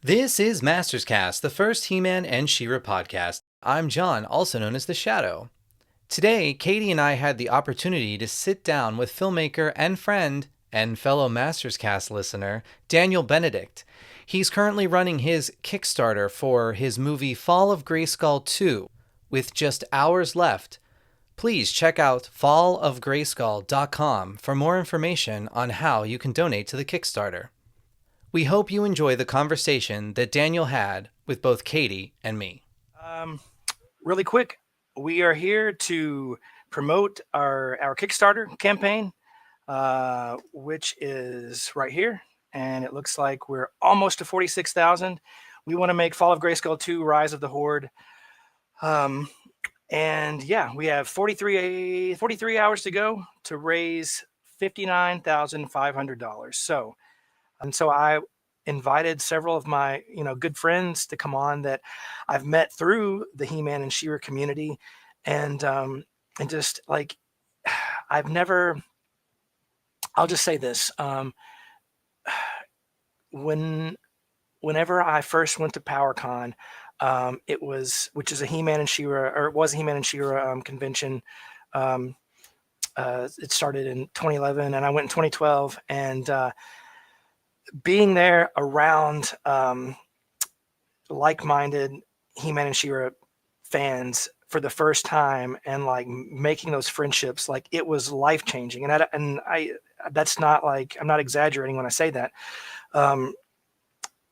This is Masters Cast, the first He-Man and She-Ra podcast. I'm Jon, also known as The Shadow. Today, Katy and I had the opportunity to sit down with filmmaker and friend and fellow Masters Cast listener, Daniel Benedict. He's currently running his Kickstarter for his movie Fall of Grayskull 2, with just hours left. Please check out fallofgrayskull.com for more information on how you can donate to the Kickstarter. We hope you enjoy the conversation that Daniel had with both Katy and me. Really quick, we are here to promote our Kickstarter campaign, which is right here. And it looks like we're almost to 46,000. We want to make Fall of Grayskull 2 Rise of the Horde. And yeah, we have 43 hours to go to raise $59,500. So I invited several of my, good friends to come on that I've met through the He-Man and She-Ra community. And just like, I'll just say this. Whenever I first went to PowerCon, which is a He-Man and She-Ra, or it was a He-Man and She-Ra convention. It started in 2011 and I went in 2012, and being there around like-minded He-Man and She-Ra fans for the first time, and like making those friendships, like it was life-changing. And I that's not like, I'm not exaggerating when I say that.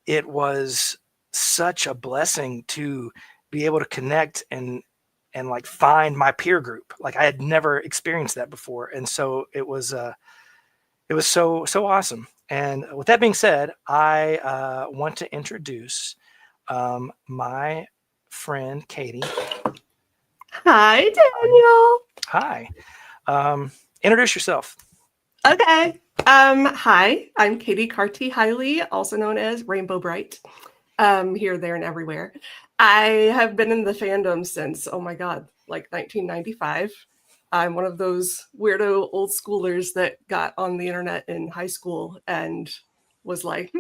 It was such a blessing to be able to connect and like find my peer group. Like I had never experienced that before, and so it was so awesome. And with that being said, I want to introduce my friend Katy. Hi, Daniel. Hi. Introduce yourself. Okay. Hi, I'm Katy Carty-Hiley, also known as Rainbow Brite. Here, there, and everywhere. I have been in the fandom since, oh my God, like 1995. I'm one of those weirdo old schoolers that got on the internet in high school and was like,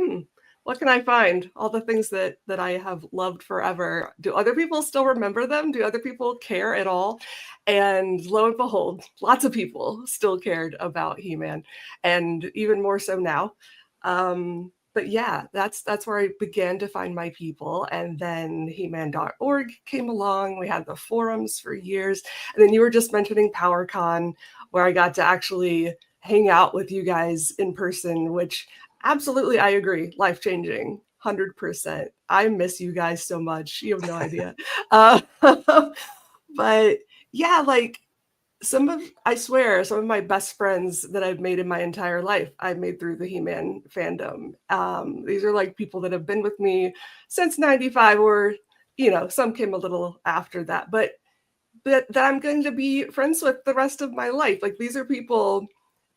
what can I find? All the things that I have loved forever. Do other people still remember them? Do other people care at all? And lo and behold, lots of people still cared about He-Man, and even more so now. But yeah, that's where I began to find my people. And then He-Man.org came along. We had the forums for years. And then you were just mentioning PowerCon, where I got to actually hang out with you guys in person, which absolutely, I agree, life-changing, 100%. I miss you guys so much. You have no idea. But yeah, like I swear, some of my best friends that I've made in my entire life, I've made through the He-Man fandom. These are like people that have been with me since 95, or, some came a little after that, but that I'm going to be friends with the rest of my life. Like, these are people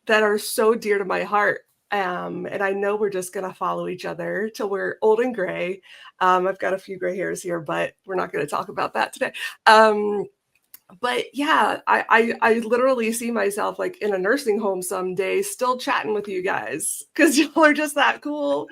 that are so dear to my heart. And I know we're just going to follow each other till we're old and gray. I've got a few gray hairs here, but we're not going to talk about that today. But yeah, I literally see myself like in a nursing home someday still chatting with you guys, because y'all are just that cool.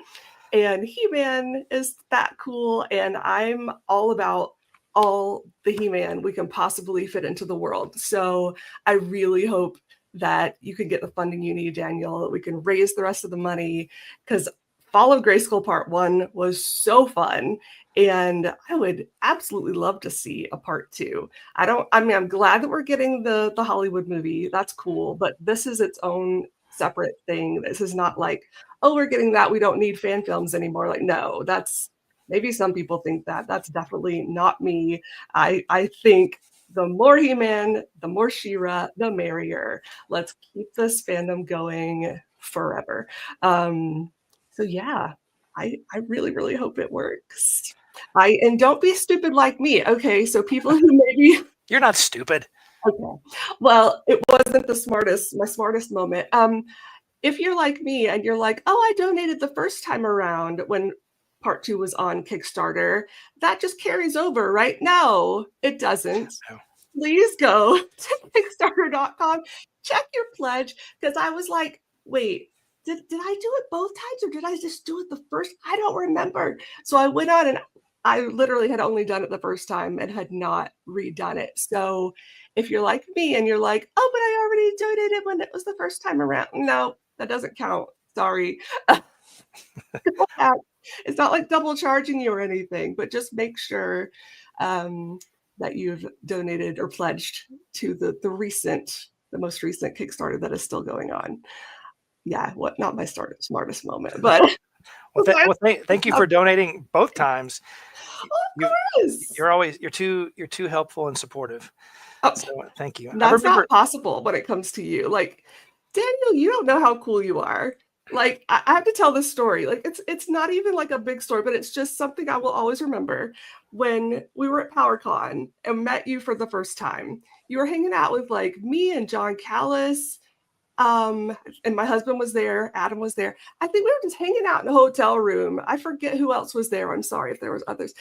And He-Man is that cool. And I'm all about all the He-Man we can possibly fit into the world. So I really hope that you can get the funding you need, Daniel, that we can raise the rest of the money, because Fall of Grayskull Part 1 was so fun. And I would absolutely love to see a part 2. I'm glad that we're getting the Hollywood movie. That's cool. But this is its own separate thing. This is not like, oh, we're getting that, we don't need fan films anymore. Like, no, maybe some people think that. That's definitely not me. I think the more He-Man, the more She-Ra, the merrier. Let's keep this fandom going forever. So yeah, I really, really hope it works. And don't be stupid like me. Okay, so people who maybe You're not stupid. Okay, well, it wasn't my smartest moment. If you're like me and you're like, oh, I donated the first time around when Part 2 was on Kickstarter, that just carries over, right? No, it doesn't. No. Please go to Kickstarter.com, check your pledge, because I was like, wait, did I do it both times or did I just do it the first? I don't remember. So I went on and I literally had only done it the first time and had not redone it. So if you're like me and you're like, oh, but I already donated it when it was the first time around. No, that doesn't count. Sorry. It's not like double charging you or anything, but just make sure that you've donated or pledged to the most recent Kickstarter that is still going on. Yeah, not my smartest moment, but thank you for donating both times. You're too helpful and supportive. Oh, so thank you. That's not possible when it comes to you. Like, Daniel, you don't know how cool you are. Like, I have to tell this story. Like, it's not even like a big story, but it's just something I will always remember. When we were at PowerCon and met you for the first time, you were hanging out with like me and Jon Callus, and my husband was there. Adam was there. I think we were just hanging out in a hotel room. I forget who else was there. I'm sorry if there was others.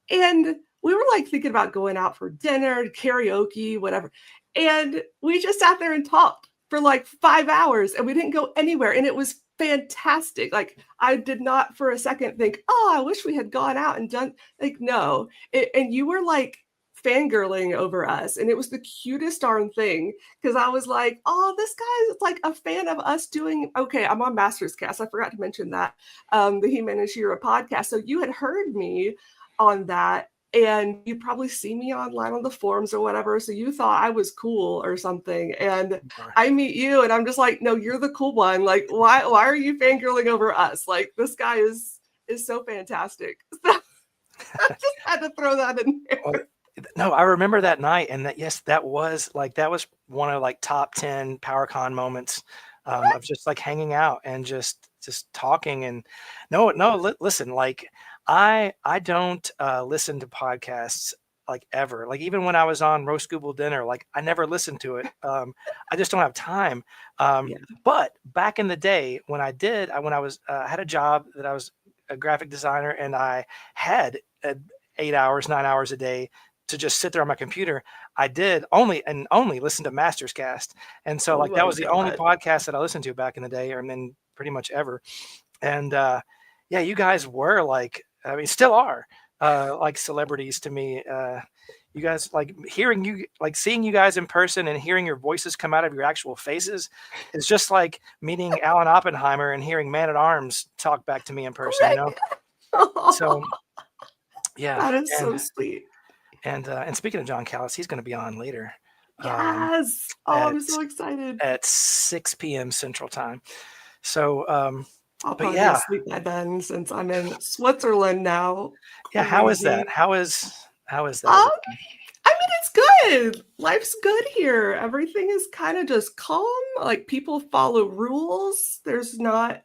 And we were like thinking about going out for dinner, karaoke, whatever. And we just sat there and talked for like 5 hours and we didn't go anywhere. And it was fantastic. Like, I did not for a second think, oh, I wish we had gone out and done, like, no. And you were like fangirling over us. And it was the cutest darn thing. Because I was like, oh, this guy is like a fan of us doing, okay, I'm on Masters Cast. I forgot to mention that. The He-Man and She-Ra podcast. So you had heard me on that. And you probably see me online on the forums or whatever. So you thought I was cool or something. And I meet you and I'm just like, no, you're the cool one. Like, why are you fangirling over us? Like, this guy is so fantastic. So I just had to throw that in there. Well, no, I remember that night. And that was one of like top 10 PowerCon moments of just like hanging out and just talking. And listen, like, I don't listen to podcasts like ever. Like, even when I was on Roast Google Dinner, like, I never listened to it. I just don't have time. But back in the day when I had a job that I was a graphic designer and I had 8 hours, 9 hours a day to just sit there on my computer, I did only listen to Masters Cast. And so that was the only podcast that I listened to back in the day, or then pretty much ever. And you guys were like, I mean, still are like celebrities to me. You guys, like, hearing you, like seeing you guys in person and hearing your voices come out of your actual faces is just like meeting Alan Oppenheimer and hearing Man at Arms talk back to me in person, you know? So yeah. That is so sweet. And speaking of Jon Callus, he's going to be on later. Yes. I'm so excited. At 6 p.m. Central Time. So, I'll probably be asleep by then since I'm in Switzerland now. Yeah, how is that? How is that? I mean, it's good. Life's good here. Everything is kind of just calm. Like, people follow rules. There's not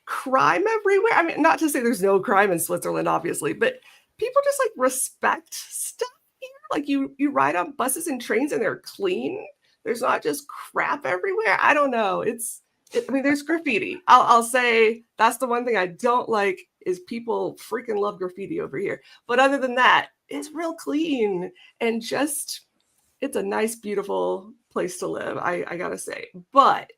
crime everywhere. I mean, not to say there's no crime in Switzerland, obviously, but people just like respect stuff here. Like, you ride on buses and trains and they're clean. There's not just crap everywhere. I don't know. I mean, there's graffiti. I'll say that's the one thing I don't like is people freaking love graffiti over here. But other than that, it's real clean and just, it's a nice, beautiful place to live. I gotta say, but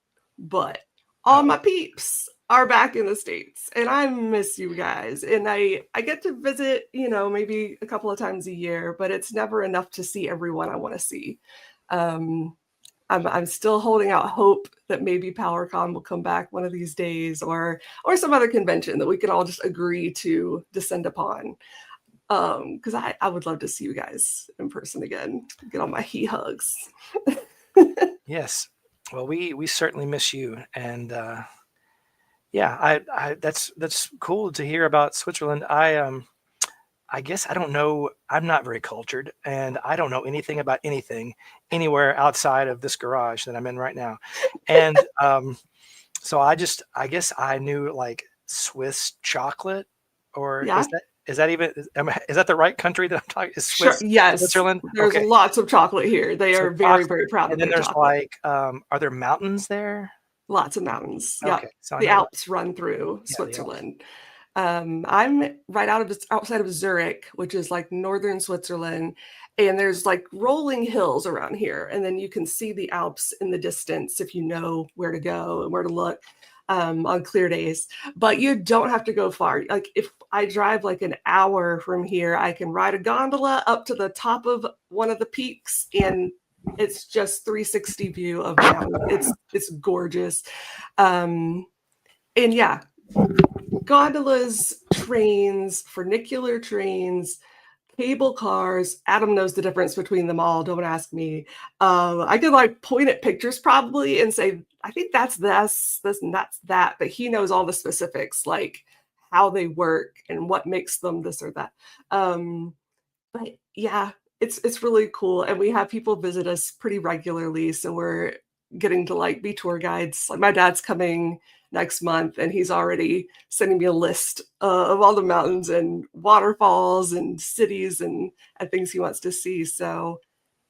all my peeps are back in the States and I miss you guys. And I get to visit, maybe a couple of times a year, but it's never enough to see everyone I want to see. I'm still holding out hope that maybe PowerCon will come back one of these days or some other convention that we can all just agree to descend upon. Because I would love to see you guys in person again, get all my hugs. Yes. Well, we certainly miss you. And that's cool to hear about Switzerland. I guess I don't know. I'm not very cultured and I don't know anything about anything anywhere outside of this garage that I'm in right now. And so I guess I knew like Swiss chocolate, or is that the right country that I'm talking? Is Swiss, sure. Yes. Switzerland? There's lots of chocolate here. They are very, very proud of their chocolate. And then there's are there mountains there? Lots of mountains. Okay. Yeah. So the Alps run through Switzerland. I'm right outside of Zurich, which is like northern Switzerland, and there's like rolling hills around here, and then you can see the Alps in the distance if you know where to go and where to look. on clear days, but you don't have to go far. Like if I drive like an hour from here, I can ride a gondola up to the top of one of the peaks, and it's just 360 view of the mountain. It's gorgeous. And yeah, gondolas, trains, funicular trains, cable cars. Adam knows the difference between them all. Don't ask me. I could like point at pictures probably and say, I think that's this, and that's that. But he knows all the specifics, like how they work and what makes them this or that. But yeah, it's really cool. And we have people visit us pretty regularly. So we're getting to like be tour guides. Like my dad's coming next month, and he's already sending me a list of all the mountains and waterfalls and cities and things he wants to see. So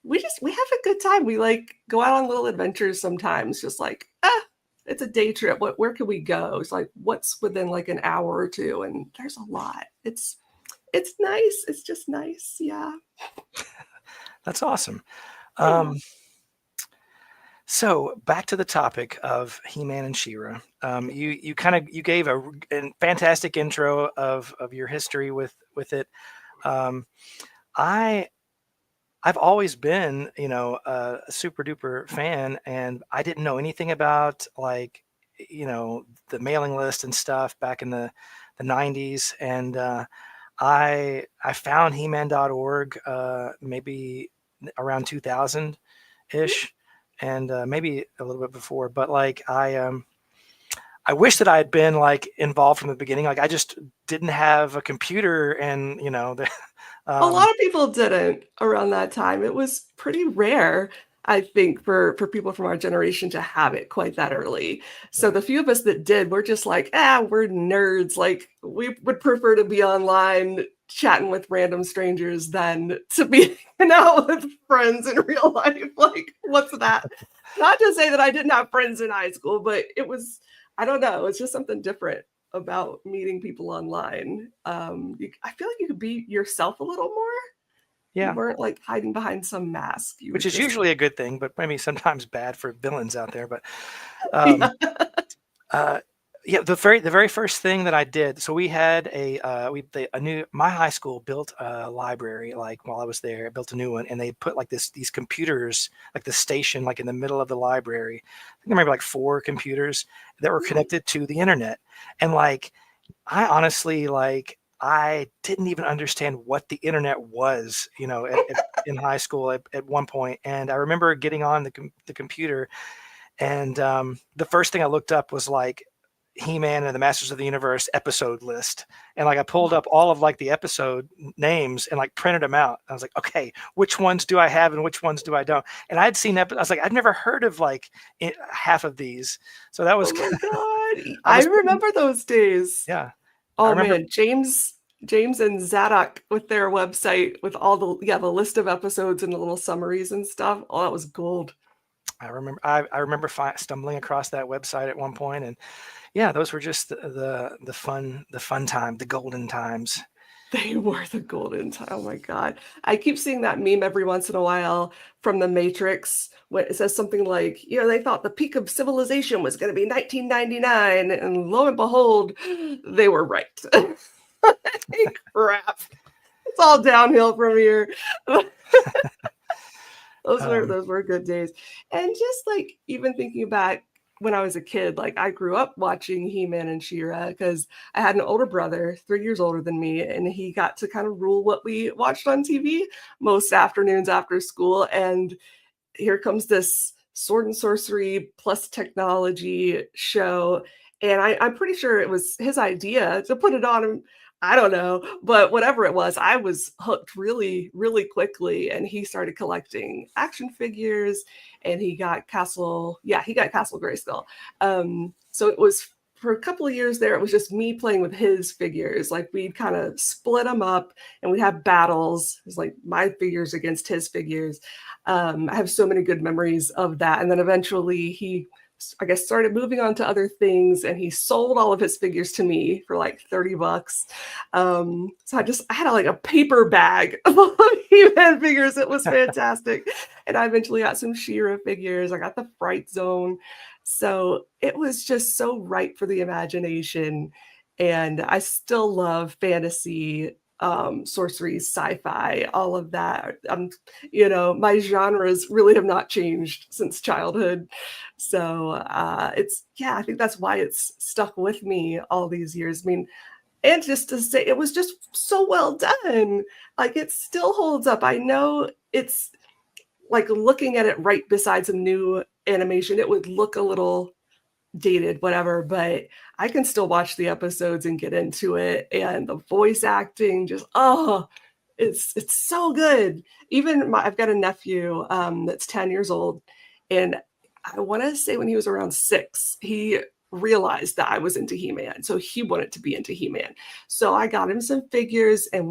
we have a good time. We like go out on little adventures sometimes, just like, it's a day trip. Where can we go? It's like, what's within like an hour or two? And there's a lot. It's nice. It's just nice. Yeah. That's awesome. So back to the topic of He-Man and She-Ra. You gave a fantastic intro of your history with it. I've always been, a super duper fan, and I didn't know anything about like, the mailing list and stuff back in the 90s. And I found He-Man.org maybe around 2000-ish. And maybe a little bit before, but like I wish that I had been like involved from the beginning. Like I just didn't have a computer, and a lot of people didn't around that time. It was pretty rare, I think, for people from our generation to have it quite that early. So the few of us that did, we're just like, we're nerds. Like we would prefer to be online chatting with random strangers than to be out with friends in real life. Like, what's that? Not to say that I didn't have friends in high school, but it was, I don't know, it's just something different about meeting people online. I feel like you could be yourself a little more. Yeah. You weren't like hiding behind some mask. Which is usually a good thing, but maybe sometimes bad for villains out there. But the very first thing that I did. So we had my high school built a library. Like while I was there, I built a new one, and they put like these computers, like the station, like in the middle of the library. I think maybe like 4 computers that were connected to the internet. And like, I honestly I didn't even understand what the internet was, in high school at one point. And I remember getting on the computer, and the first thing I looked up was like He-Man and the Masters of the Universe episode list. And like I pulled up all of like the episode names and like printed them out. I was like, okay, which ones do I have and which ones do I don't? And I'd seen that, I was like, I'd never heard of like half of these. So that was I remember those days. Yeah. Oh man, James and Zadok with their website with all the list of episodes and the little summaries and stuff. Oh, that was gold. I remember stumbling across that website at one point, and yeah, those were just the fun time, the golden times. They were the golden time. Oh my God. I keep seeing that meme every once in a while from The Matrix when it says something like, they thought the peak of civilization was going to be 1999. And lo and behold, they were right. Crap. It's all downhill from here. Those were good days. And just like even thinking back when I was a kid, like I grew up watching He-Man and She-Ra because I had an older brother, 3 years older than me, and he got to kind of rule what we watched on TV most afternoons after school. And here comes this sword and sorcery plus technology show. And I'm pretty sure it was his idea to put it on him. I don't know, but whatever it was, I was hooked really, really quickly. And he started collecting action figures, and he got Castle Grayskull. So it was for a couple of years there, it was just me playing with his figures. Like we'd kind of split them up, and we'd have battles. It was like my figures against his figures. I have so many good memories of that. And then eventually he I guess, started moving on to other things, and he sold all of his figures to me for like $30. So I had like a paper bag of all of He-Man figures. It was fantastic. And I eventually got some She-Ra figures. I got the Fright Zone. So it was just so ripe for the imagination. And I still love fantasy, sorcery, sci-fi, all of that. My genres really have not changed since childhood. So I think that's why it's stuck with me all these years. I mean, and just to say, it was just so well done. Like, it still holds up. I know it's like looking at it right beside some new animation, it would look a little dated, whatever, but I can still watch the episodes and get into it. And the voice acting just, it's so good. Even I've got a nephew that's 10 years old, and I want to say when he was around 6, he realized that I was into He-Man, so he wanted to be into He-Man. So I got him some figures, and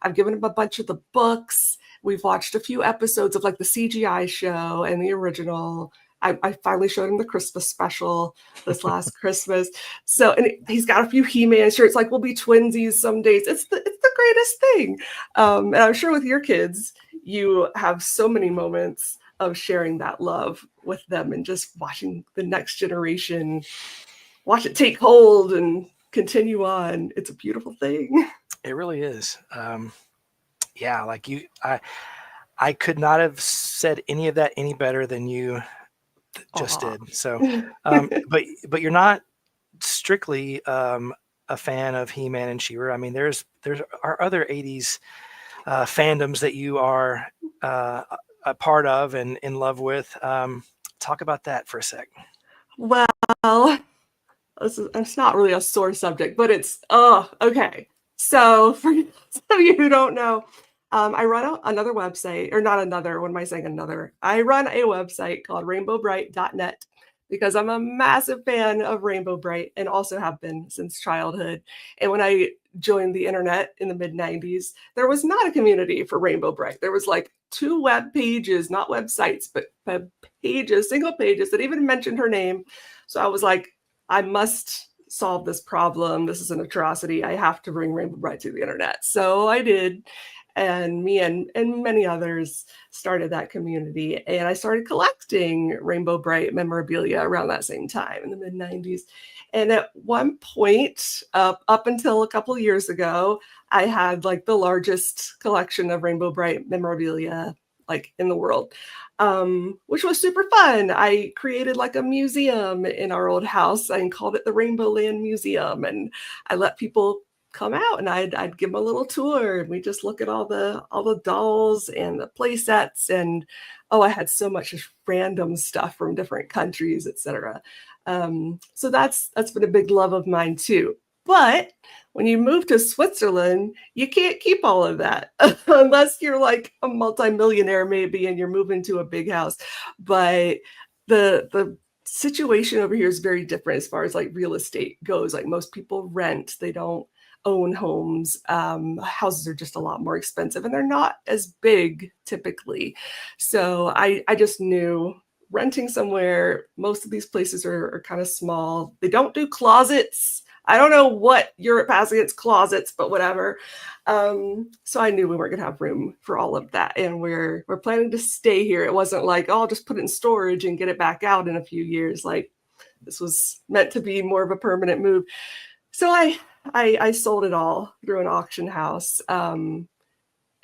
I've given him a bunch of the books. We've watched a few episodes of like the CGI show and the original. I finally showed him the Christmas special this last Christmas. So, and he's got a few He-Man shirts. Like, we'll be twinsies some days. It's the greatest thing. And I'm sure with your kids, you have so many moments of sharing that love with them and just watching the next generation watch it take hold and continue on. It's a beautiful thing. It really is. Like I could not have said any of that any better than you just did. So, but you're not strictly a fan of He-Man and She-Ra. I mean, there's our other 80s fandoms that you are a part of and in love with. Talk about that for a sec. Well, it's not really a sore subject, but it's okay. So for some of you who don't know, I run another website, or not another, what am I saying, another? I run a website called rainbowbrite.net because I'm a massive fan of Rainbow Brite and also have been since childhood. And when I joined the internet in the mid-90s, there was not a community for Rainbow Brite. There was like 2 web pages, not websites, but web pages, single pages that even mentioned her name. So I was like, I must solve this problem. This is an atrocity. I have to bring Rainbow Brite to the internet. So I did. And me and many others started that community. And I started collecting Rainbow Brite memorabilia around that same time in the mid-90s. And at one point, up until a couple of years ago, I had like the largest collection of Rainbow Brite memorabilia like in the world, which was super fun. I created like a museum in our old house and called it the Rainbow Land Museum. And I let people come out and I'd give them a little tour, and we just look at all the dolls and the play sets, and I had so much just random stuff from different countries, etc. So that's been a big love of mine too. But when you move to Switzerland, you can't keep all of that unless you're like a multimillionaire maybe and you're moving to a big house. But the situation over here is very different as far as like real estate goes. Like, most people rent, they don't own homes. Houses are just a lot more expensive and they're not as big typically. So I just knew renting somewhere, most of these places are kind of small. They don't do closets. I don't know what Europe has against closets, but whatever. So I knew we weren't going to have room for all of that. And we're planning to stay here. It wasn't like, I'll just put it in storage and get it back out in a few years. Like, this was meant to be more of a permanent move. So I sold it all through an auction house. And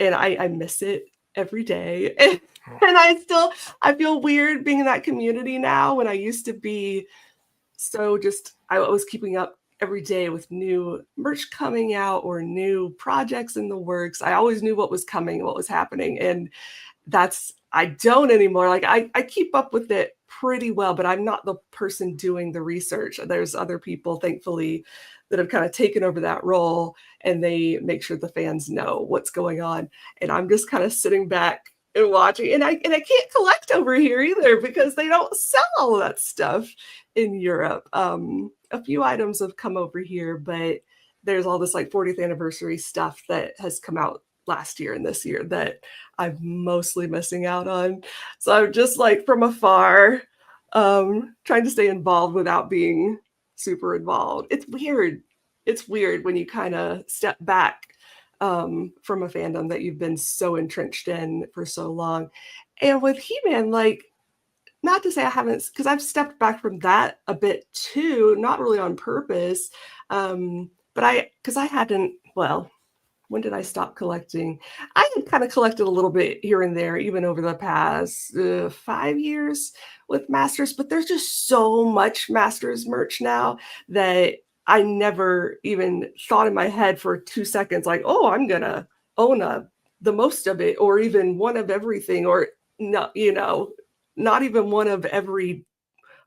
I miss it every day. And I feel weird being in that community now, when I used to be so I was keeping up every day with new merch coming out or new projects in the works. I always knew what was coming, what was happening. And I don't anymore. Like, I keep up with it pretty well, but I'm not the person doing the research. There's other people, thankfully, that have kind of taken over that role, and they make sure the fans know what's going on. And I'm just kind of sitting back and watching. And I can't collect over here either because they don't sell all of that stuff in Europe. A few items have come over here, but there's all this like 40th anniversary stuff that has come out last year and this year that I'm mostly missing out on. So I'm just like from afar, trying to stay involved without being super involved. It's weird. It's weird when you kind of step back from a fandom that you've been so entrenched in for so long. And with He-Man, like, not to say I haven't, because I've stepped back from that a bit too, not really on purpose. But because I hadn't, well, when did I stop collecting? I had kind of collected a little bit here and there, even over the past 5 years with Masters, but there's just so much Masters merch now that I never even thought in my head for 2 seconds, like, oh, I'm going to own the most of it, or even one of everything, or no, not even one of every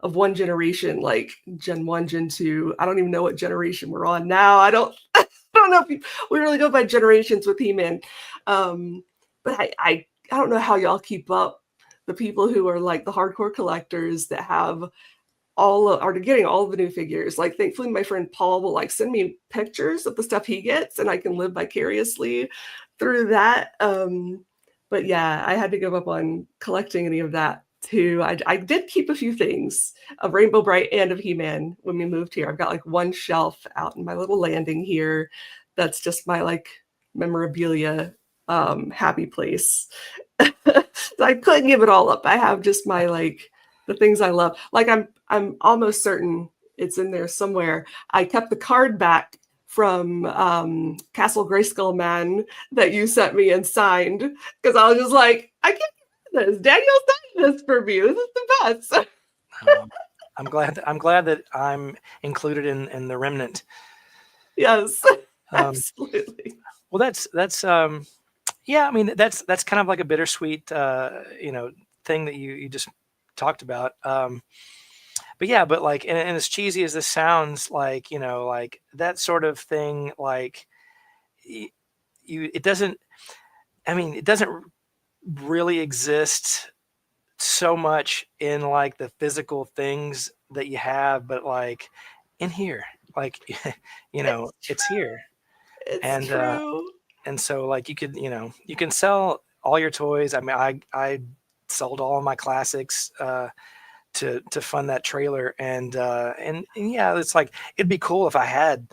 of one generation, like Gen 1, Gen 2. I don't even know what generation we're on now. I don't know if we really go by generations with He-Man. But I don't know how y'all keep up. The people who are like the hardcore collectors that have are getting all the new figures. Like, thankfully, my friend Paul will like send me pictures of the stuff he gets, and I can live vicariously through that. But yeah, I had to give up on collecting any of that too. I did keep a few things of Rainbow Brite and of He-Man when we moved here. I've got like one shelf out in my little landing here. That's just my like memorabilia happy place. So I couldn't give it all up. I have just my like the things I love. Like I'm almost certain it's in there somewhere. I kept the card back from Castle Grayskull Man that you sent me and signed, because I was just like, I can't do this. Daniel signed this for me. This is the best. I'm glad that I'm included in the remnant. Yes, absolutely. Well, that's yeah. I mean, that's kind of like a bittersweet thing that you just talked about. But yeah, but like, and as cheesy as this sounds, like, like that sort of thing, like it doesn't, I mean, it doesn't really exist so much in like the physical things that you have, but like in here, like, it's here. It's true. And so like you can sell all your toys. I mean, I sold all of my classics, to fund that trailer, and yeah, it's like it'd be cool if I had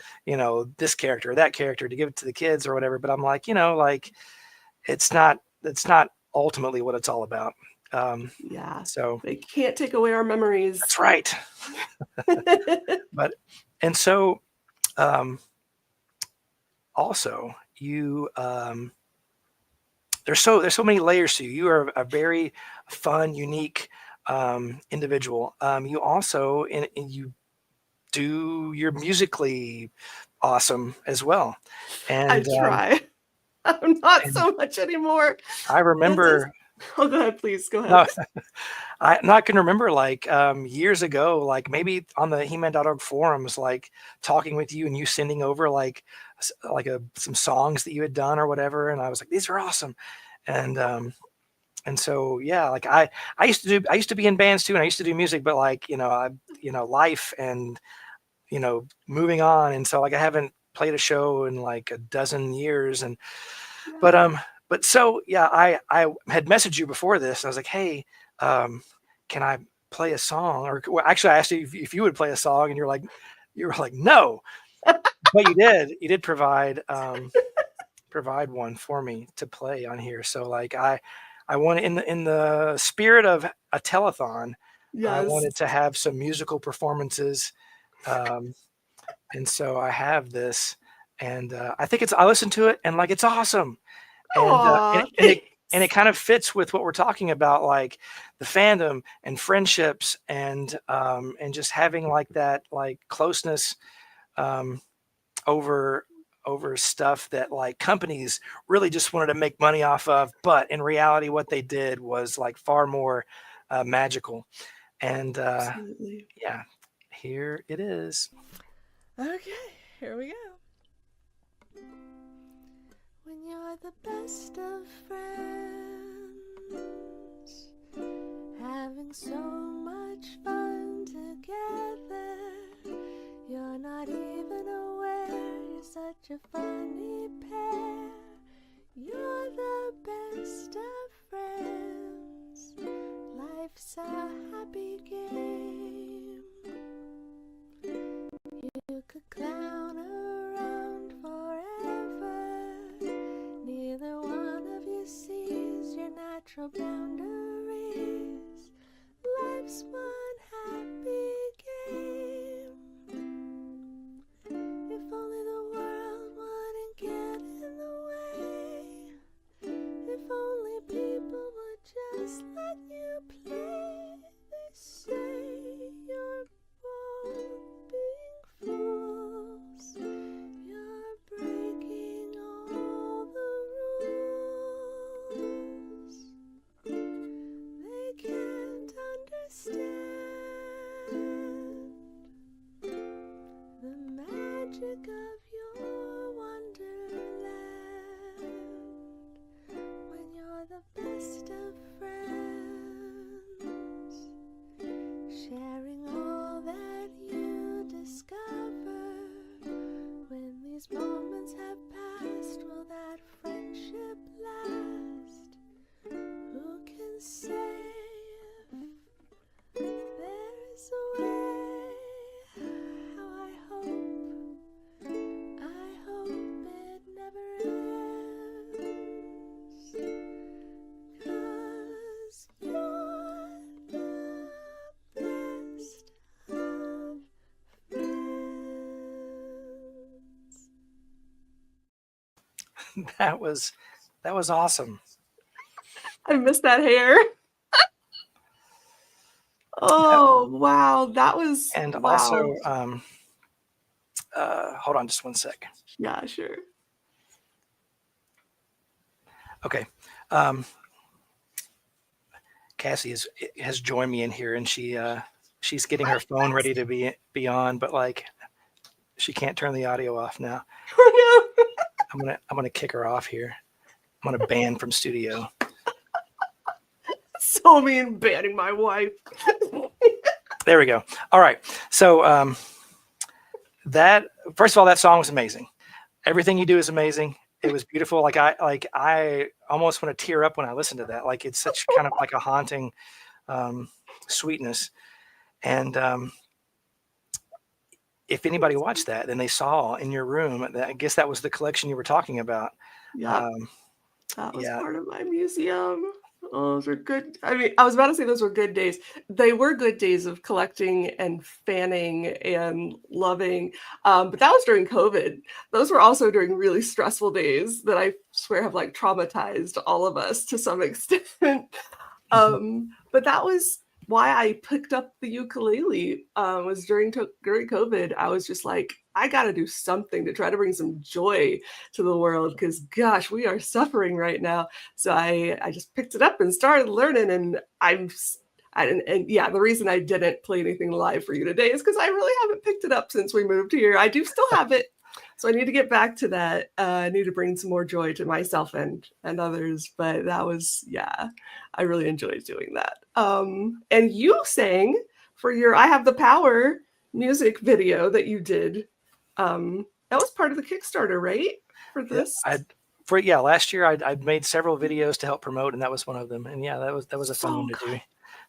this character or that character to give it to the kids or whatever, but I'm like, like it's not ultimately what it's all about. Yeah, So they can't take away our memories. that's right. But and so also you there's so many layers to you. You are a very fun, unique individual. You also you you're musically awesome as well. And I try. I'm not so much anymore. I remember. Oh, go ahead, please. Go ahead. No, I can remember like years ago, like maybe on the He-Man.org forums, like talking with you and you sending over like some songs that you had done or whatever, and I was like, these are awesome. And so yeah, like I used to be in bands too, and I used to do music, but like life and moving on, and so like I haven't played a show in like a dozen years, and but so yeah, I had messaged you before this, and I was like, hey, can I play a song? Or well, actually, I asked you if you would play a song, and you were like no, but you did provide one for me to play on here. So like I want, in the spirit of a telethon, Yes. I wanted to have some musical performances, and so I have this, and I think I listened to it, and like it's awesome, and it kind of fits with what we're talking about, like the fandom and friendships, and just having like that like closeness over stuff that like companies really just wanted to make money off of, but in reality what they did was like far more magical. And Absolutely. yeah, here it is. Okay, here we go. When you're the best of friends, having so much fun together, you're not even aware you're such a funny pair. You're the best of friends. Life's a happy game. natural boundaries. Life's one happy game. If only the world wouldn't get in the way. If only people would just let you play. They say you're both being fools. You're breaking all the rules. They can't understand the magic of your wonderland. When you're the best of friends, sharing all that you discover. When these moments have passed, will that friendship last? Who can say if there is a way? How I hope it never ends. 'Cause you're the best of friends. That was awesome. I missed that hair. Oh, wow. That was, And wow. also, hold on just one sec. Yeah, sure. Okay. Cassie has joined me in here, and she's getting her phone ready to be on, but like she can't turn the audio off now. Oh, no. I'm gonna kick her off here. I'm gonna ban from studio. So mean, banning my wife. There we go. All right. So that, first of all, that song was amazing. Everything you do is amazing. It was beautiful. Like I almost want to tear up when I listen to that. Like it's such kind of like a haunting sweetness. And if anybody watched that, then they saw in your room, I guess that was the collection you were talking about. Yeah. That was yeah. part of my museum. Oh, those were good. I mean, I was about to say those were good days. They were good days of collecting and fanning and loving. But that was during COVID. Those were also during really stressful days that I swear have like traumatized all of us to some extent. But that was why I picked up the ukulele. Was during COVID. I was just like, I got to do something to try to bring some joy to the world because, gosh, we are suffering right now. So I just picked it up and started learning. And yeah, the reason I didn't play anything live for you today is because I really haven't picked it up since we moved here. I do still have it. So I need to get back to that. I need to bring some more joy to myself and others. But that was, yeah, I really enjoyed doing that. And you sang for your I Have the Power music video that you did. That was part of the Kickstarter, right? For this? Last year I'd made several videos to help promote, and that was one of them. And yeah, that was a fun one to do.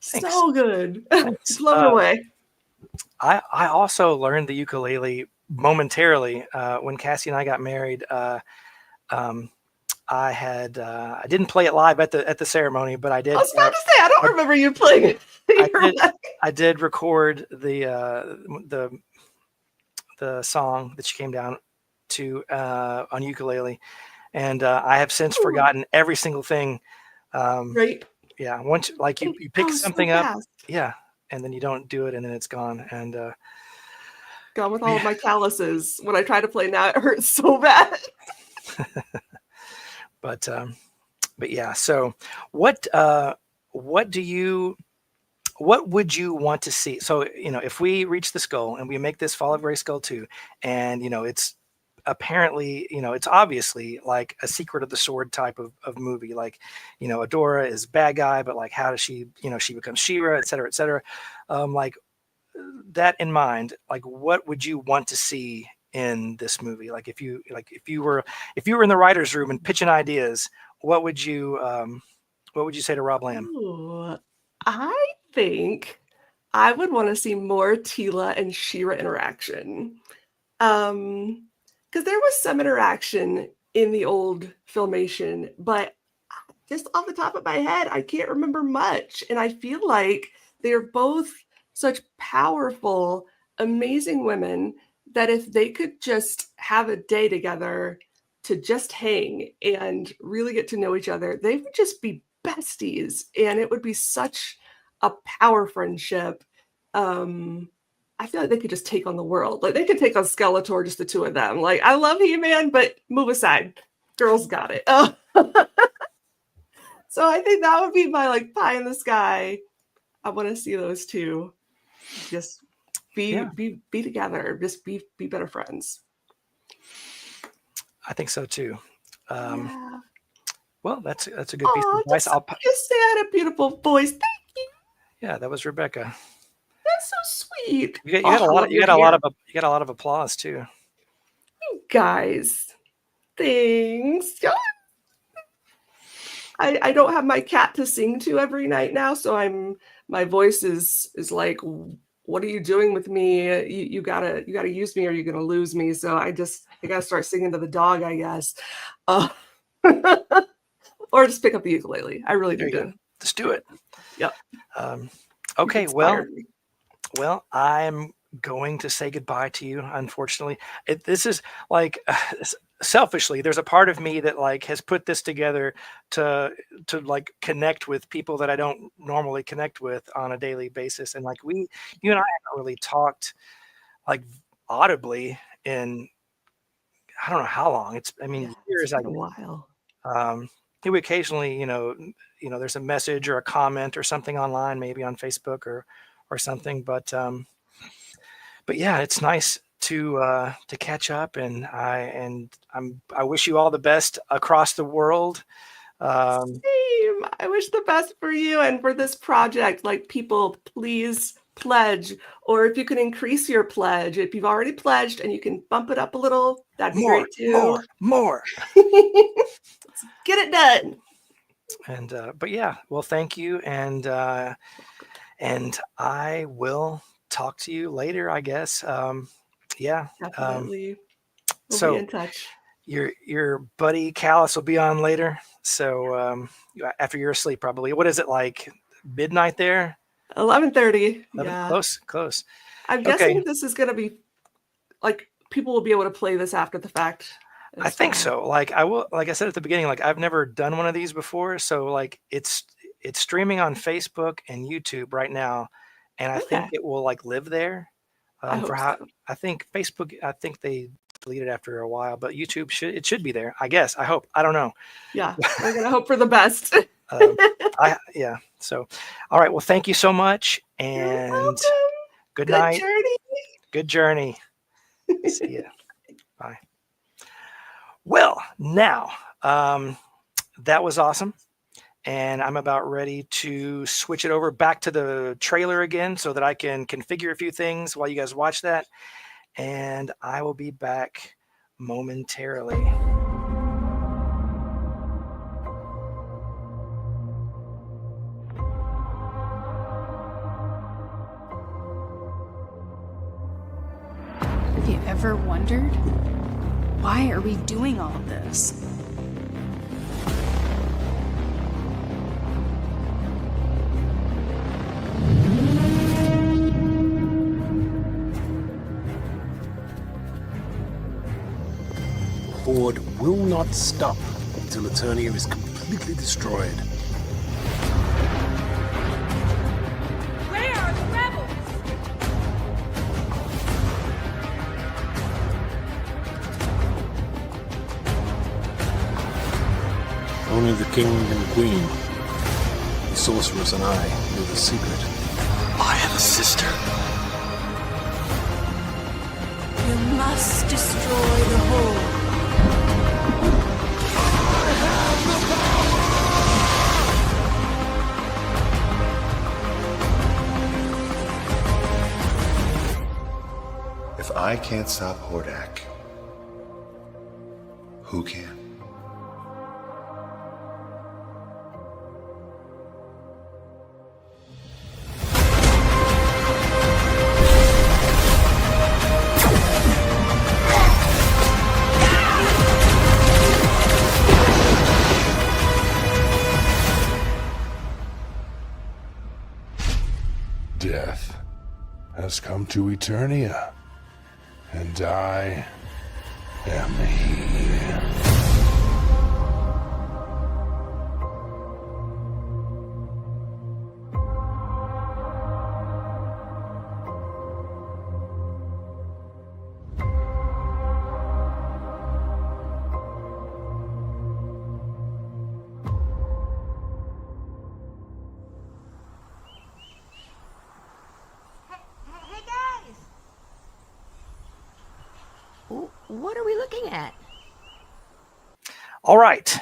Thanks. So good. Blown away. I also learned the ukulele momentarily when Cassie and I got married. I didn't play it live at the ceremony, but I did. I was about to say I don't remember you playing it. I did record the song that she came down to on ukulele, and I have since forgotten every single thing. Right. Yeah. Once like you pick something so up, yeah, and then you don't do it, and then it's gone. And gone with all of my calluses. When I try to play now, it hurts so bad. But yeah. So what would you want to see? So if we reach this goal and we make this Fall of Grayskull 2, and it's apparently it's obviously like a Secret of the Sword type of movie, like Adora is bad guy, but like how does she she becomes She-Ra, et cetera, like that in mind, like what would you want to see in this movie? Like if you were in the writer's room and pitching ideas, what would you say to Rob Lamb? Ooh, I think I would want to see more Teela and She-Ra interaction. Because there was some interaction in the old Filmation, but just off the top of my head, I can't remember much. And I feel like they're both such powerful, amazing women that if they could just have a day together to just hang and really get to know each other, they would just be besties. And it would be such a power friendship. I feel like they could just take on the world. Like they could take on Skeletor, just the two of them. Like I love He-Man, but move aside. Girls got it. Oh. So I think that would be my like pie in the sky. I want to see those two just be together, just be better friends. I think so too. Yeah. Well, that's a good piece of advice. Just say I had a beautiful voice. Thank you. Yeah, that was Rebecca. That's so sweet. You got a lot of applause too. You guys, thanks. I don't have my cat to sing to every night now, so my voice is like, what are you doing with me? You gotta use me or you're gonna lose me. So I gotta start singing to the dog, I guess. Or just pick up the ukulele. I really do. Just do it. Yep. Okay, well, I'm going to say goodbye to you. Unfortunately, this is like selfishly, there's a part of me that like has put this together to like connect with people that I don't normally connect with on a daily basis. And like you and I haven't really talked like audibly in I don't know how long. Years. It's been a while. We occasionally, there's a message or a comment or something online, maybe on Facebook or something. But yeah, it's nice to catch up, and I wish you all the best across the world. Same. I wish the best for you and for this project. Like, people, please pledge, or if you can increase your pledge. If you've already pledged and you can bump it up a little, that'd be great too. More. Let's get it done. And but yeah, well, thank you, and I will talk to you later, I guess. Yeah, definitely. We'll be in touch. Your buddy Callus will be on later. So after you're asleep, probably. What is it, like midnight there? 11:30. Yeah, close. I'm guessing this is gonna be like people will be able to play this after the fact. I think so. Like I said at the beginning, like I've never done one of these before, so like it's streaming on Facebook and YouTube right now, and I think it will like live there. I think Facebook, I think they deleted after a while, but YouTube should be there. I guess. I hope. I don't know. Yeah, we're gonna hope for the best. So, all right. Well, thank you so much, and good night. Good journey. See ya. Bye. Well, now that was awesome. And I'm about ready to switch it over back to the trailer again so that I can configure a few things while you guys watch that. And I will be back momentarily. Have you ever wondered, why are we doing all of this? Horde will not stop until Eternia is completely destroyed. Where are the rebels? Only the king and queen, the sorceress and I knew the secret. I have a sister. You must destroy the Horde. If I can't stop Hordak, who can? has come to Eternia, and I am he. Hey guys! What are we looking at? All right.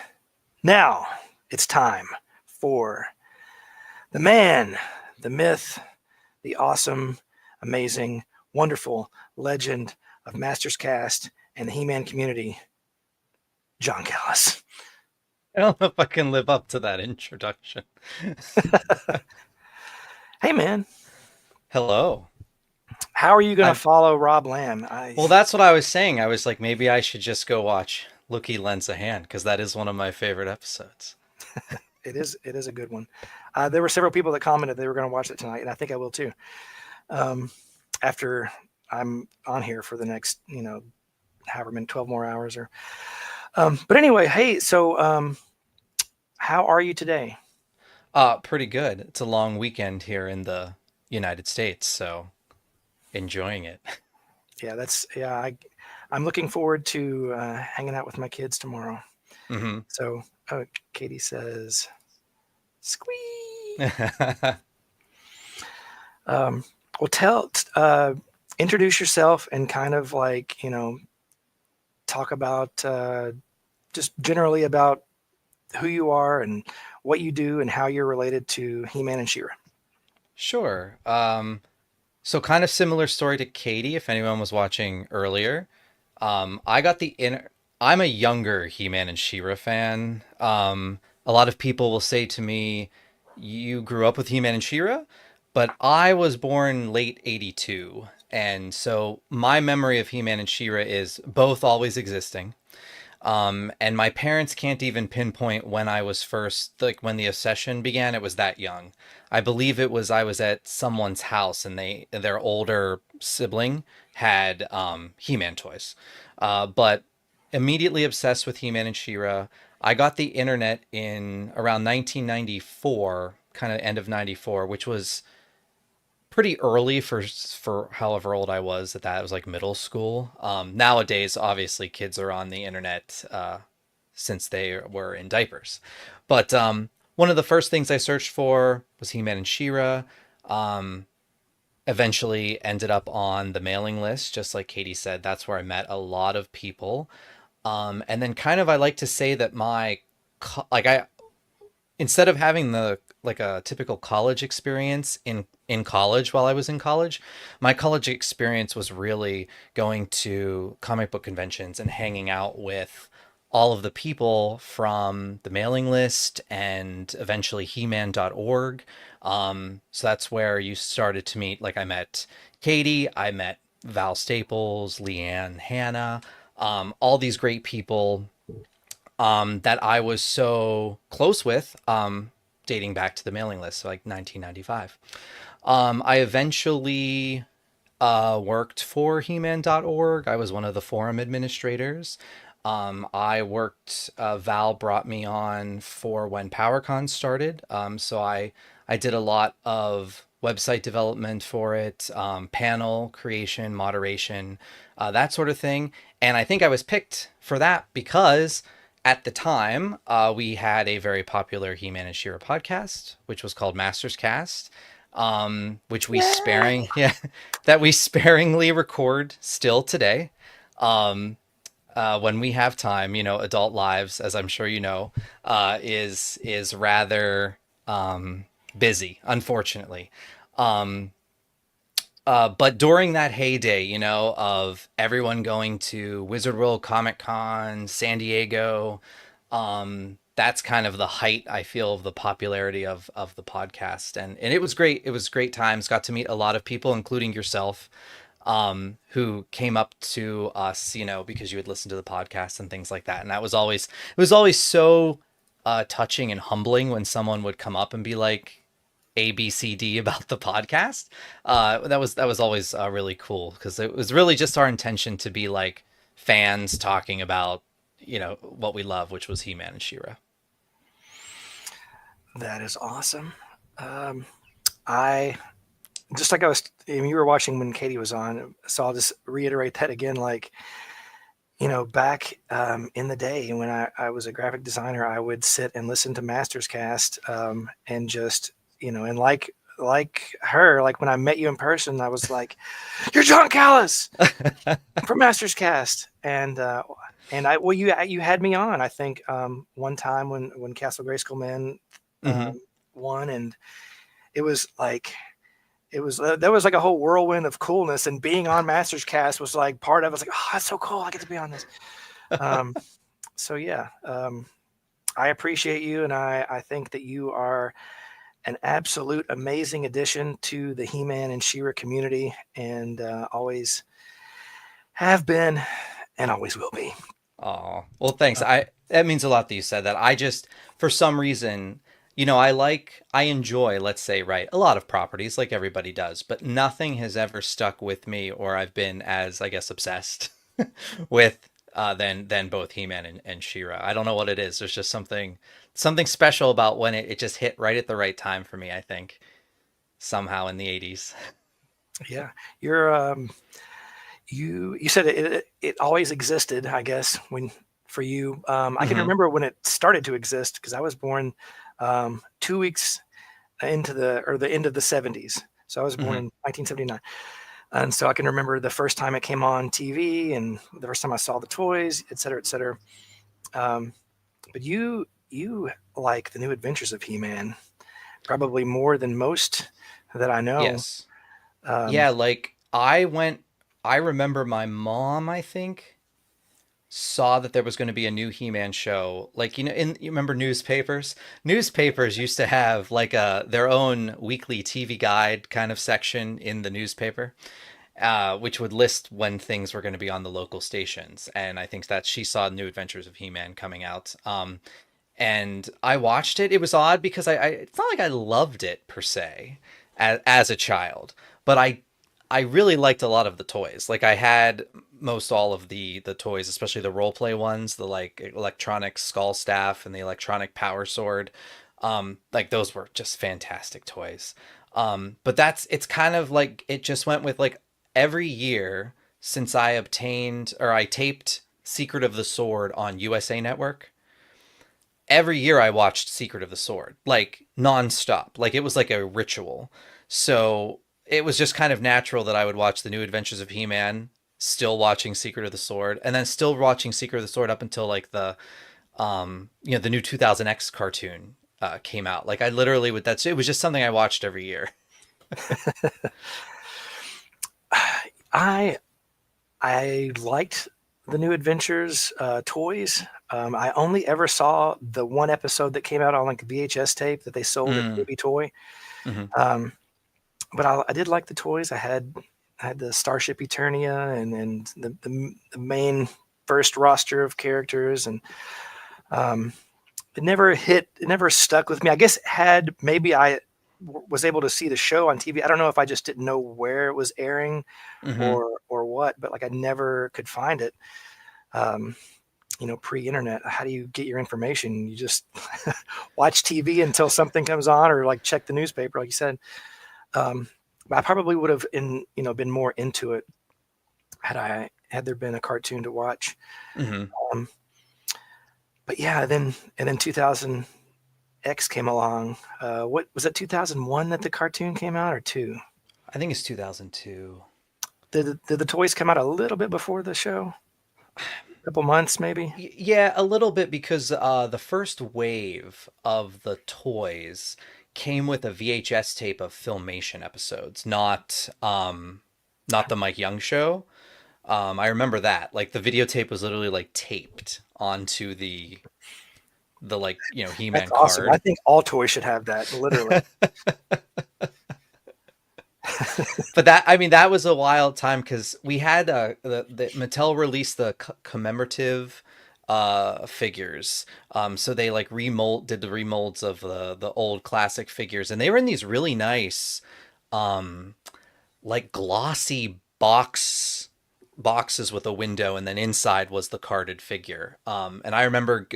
Now it's time for the man, the myth, the awesome, amazing, wonderful legend of Masters Cast and the He-Man community, John Callus. I don't know if I can live up to that introduction. Hey, man. Hello. How are you going to follow Rob Lamb? Well, that's what I was saying. I was like, maybe I should just go watch Looky Lends a Hand, because that is one of my favorite episodes. It is a good one. There were several people that commented they were going to watch it tonight, and I think I will too. After I'm on here for the next, however many 12 more hours or. But anyway, hey, so how are you today? Pretty good. It's a long weekend here in the United States, so enjoying it. Yeah, I'm looking forward to hanging out with my kids tomorrow. Mm-hmm. So Katie says, squee. Well, introduce yourself and kind of like, talk about just generally about who you are and what you do and how you're related to He-Man and She-Ra. Sure. So kind of similar story to Katie, if anyone was watching earlier. I'm a younger He-Man and She-Ra fan. A lot of people will say to me, you grew up with He-Man and She-Ra, but I was born late 82. And so my memory of He-Man and She-Ra is both always existing. And my parents can't even pinpoint when I was first, like when the obsession began. It was that young. I believe I was at someone's house and their older sibling had He-Man toys. But immediately obsessed with He-Man and She-Ra. I got the internet in around 1994, kind of end of 94, which was pretty early for however old I was at that. It was like middle school. Nowadays, obviously, kids are on the internet since they were in diapers. But one of the first things I searched for was He-Man and She-Ra. Eventually ended up on the mailing list, just like Katie said. That's where I met a lot of people. And then kind of I like to say that instead of having a typical college experience in college while I was in college, my college experience was really going to comic book conventions and hanging out with all of the people from the mailing list and eventually He-Man.org. So that's where you started to meet, like I met Katie, I met Val Staples, Leanne, Hannah, all these great people that I was so close with, dating back to the mailing list, so like 1995. I eventually worked for He-Man.org. I was one of the forum administrators. Val brought me on for when PowerCon started. So I did a lot of website development for it, panel creation, moderation, that sort of thing. And I think I was picked for that because at the time, we had a very popular He-Man and She-Ra podcast, which was called Masters Cast, which we sparingly record still today. When we have time, adult lives, as I'm sure you know, is rather busy, unfortunately. But during that heyday, of everyone going to Wizard World, Comic Con, San Diego, that's kind of the height, I feel, of the popularity of the podcast. And it was great. It was great times. Got to meet a lot of people, including yourself, who came up to us, because you had listened to the podcast and things like that. And it was always so touching and humbling when someone would come up and be like, A, B, C, D about the podcast. That was always really cool because it was really just our intention to be like fans talking about, you know, what we love, which was He-Man and She-Ra. That is awesome. I just like you were watching when Katie was on, so I'll just reiterate that again. Like, you know, back in the day when I was a graphic designer, I would sit and listen to Masters Cast and just, you know, and like her, like when I met you in person, I was like, "You're John Callus from Masters Cast," and you had me on. I think one time when Castle Grayskull Man won, and it was like. There was like a whole whirlwind of coolness, and being on Masters Cast was like part of it. I was like, oh, that's so cool. I get to be on this. So yeah, I appreciate you. And I think that you are an absolute amazing addition to the He-Man and She-Ra community, and always have been and always will be. Oh, well, thanks. That means a lot that you said that. I just, for some reason, you know, I enjoy, let's say, right, a lot of properties like everybody does, but nothing has ever stuck with me, or I've been as, I guess, obsessed with than both He-Man and She-Ra. I don't know what it is. There's just something special about when it just hit right at the right time for me, I think, somehow in the 80s. Yeah, you're you said it always existed, I guess, for you. I can remember when it started to exist because I was born 2 weeks into the end of the 70s. So I was born in 1979. And so I can remember the first time it came on TV and the first time I saw the toys, et cetera, et cetera. But you like the New Adventures of He-Man probably more than most that I know. Yes. Yeah, like I remember my mom, I think, saw that there was going to be a new He-Man show. Like, you know, you remember newspapers? Newspapers used to have like their own weekly TV guide kind of section in the newspaper, which would list when things were going to be on the local stations. And I think that she saw New Adventures of He-Man coming out. And I watched it. It was odd because it's not like I loved it per se as a child, but I really liked a lot of the toys. Like I had most all of the toys, especially the role play ones, the like electronic skull staff and the electronic power sword. Like those were just fantastic toys. But it's kind of like it just went with like every year since I taped Secret of the Sword on USA Network. Every year I watched Secret of the Sword, like nonstop. Like it was like a ritual. So it was just kind of natural that I would watch the New Adventures of He-Man, still watching Secret of the Sword, and then still watching Secret of the Sword up until like the new 2000X cartoon came out. Like I literally it was just something I watched every year. I liked the New Adventures toys. I only ever saw the one episode that came out on like a VHS tape that they sold at Baby Toy. But I did like the toys. I had the Starship Eternia and the main first roster of characters, and it never stuck with me. I guess maybe I was able to see the show on TV. I don't know if I just didn't know where it was airing or what, but like I never could find it. Pre-internet, how do you get your information? You just watch TV until something comes on, or like check the newspaper, like you said. I probably would have been more into it had there been a cartoon to watch. But yeah, then 2000X came along. What was it? 2001 that the cartoon came out, or 2? I think it's 2002. Did the toys come out a little bit before the show? A couple months, maybe. Yeah, a little bit, because the first wave of the toys came with a VHS tape of Filmation episodes, not the Mike Young show. I remember that. Like the videotape was literally like taped onto the like, He-Man That's awesome. card. I think all toys should have that, literally. But that was a wild time because we had the Mattel released the commemorative figures. So they like did the remolds of the old classic figures, and they were in these really nice like glossy boxes with a window, and then inside was the carded figure. And I remember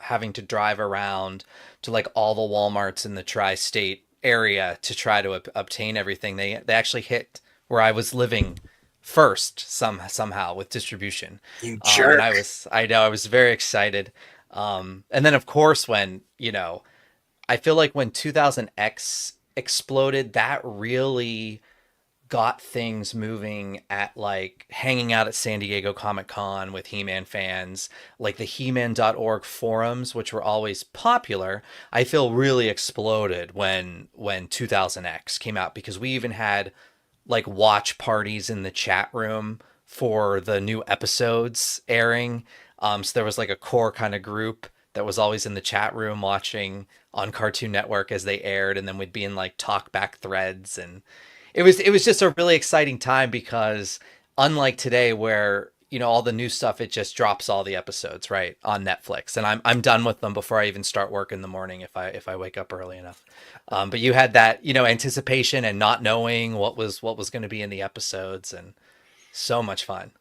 having to drive around to like all the Walmarts in the tri-state area to try to obtain everything. They actually hit where I was living first somehow with distribution. You jerk. And I was very excited. And then of course when, I feel like when 2000X exploded, that really got things moving at like hanging out at San Diego Comic-Con with He-Man fans, like the He-Man.org forums, which were always popular. I feel really exploded when 2000X came out, because we even had like watch parties in the chat room for the new episodes airing. So there was like a core kind of group that was always in the chat room watching on Cartoon Network as they aired, and then we'd be in like talk back threads, and it was just a really exciting time, because unlike today where, all the new stuff, it just drops all the episodes right on Netflix, and I'm done with them before I even start work in the morning if I wake up early enough. But you had that, anticipation and not knowing what was going to be in the episodes, and so much fun.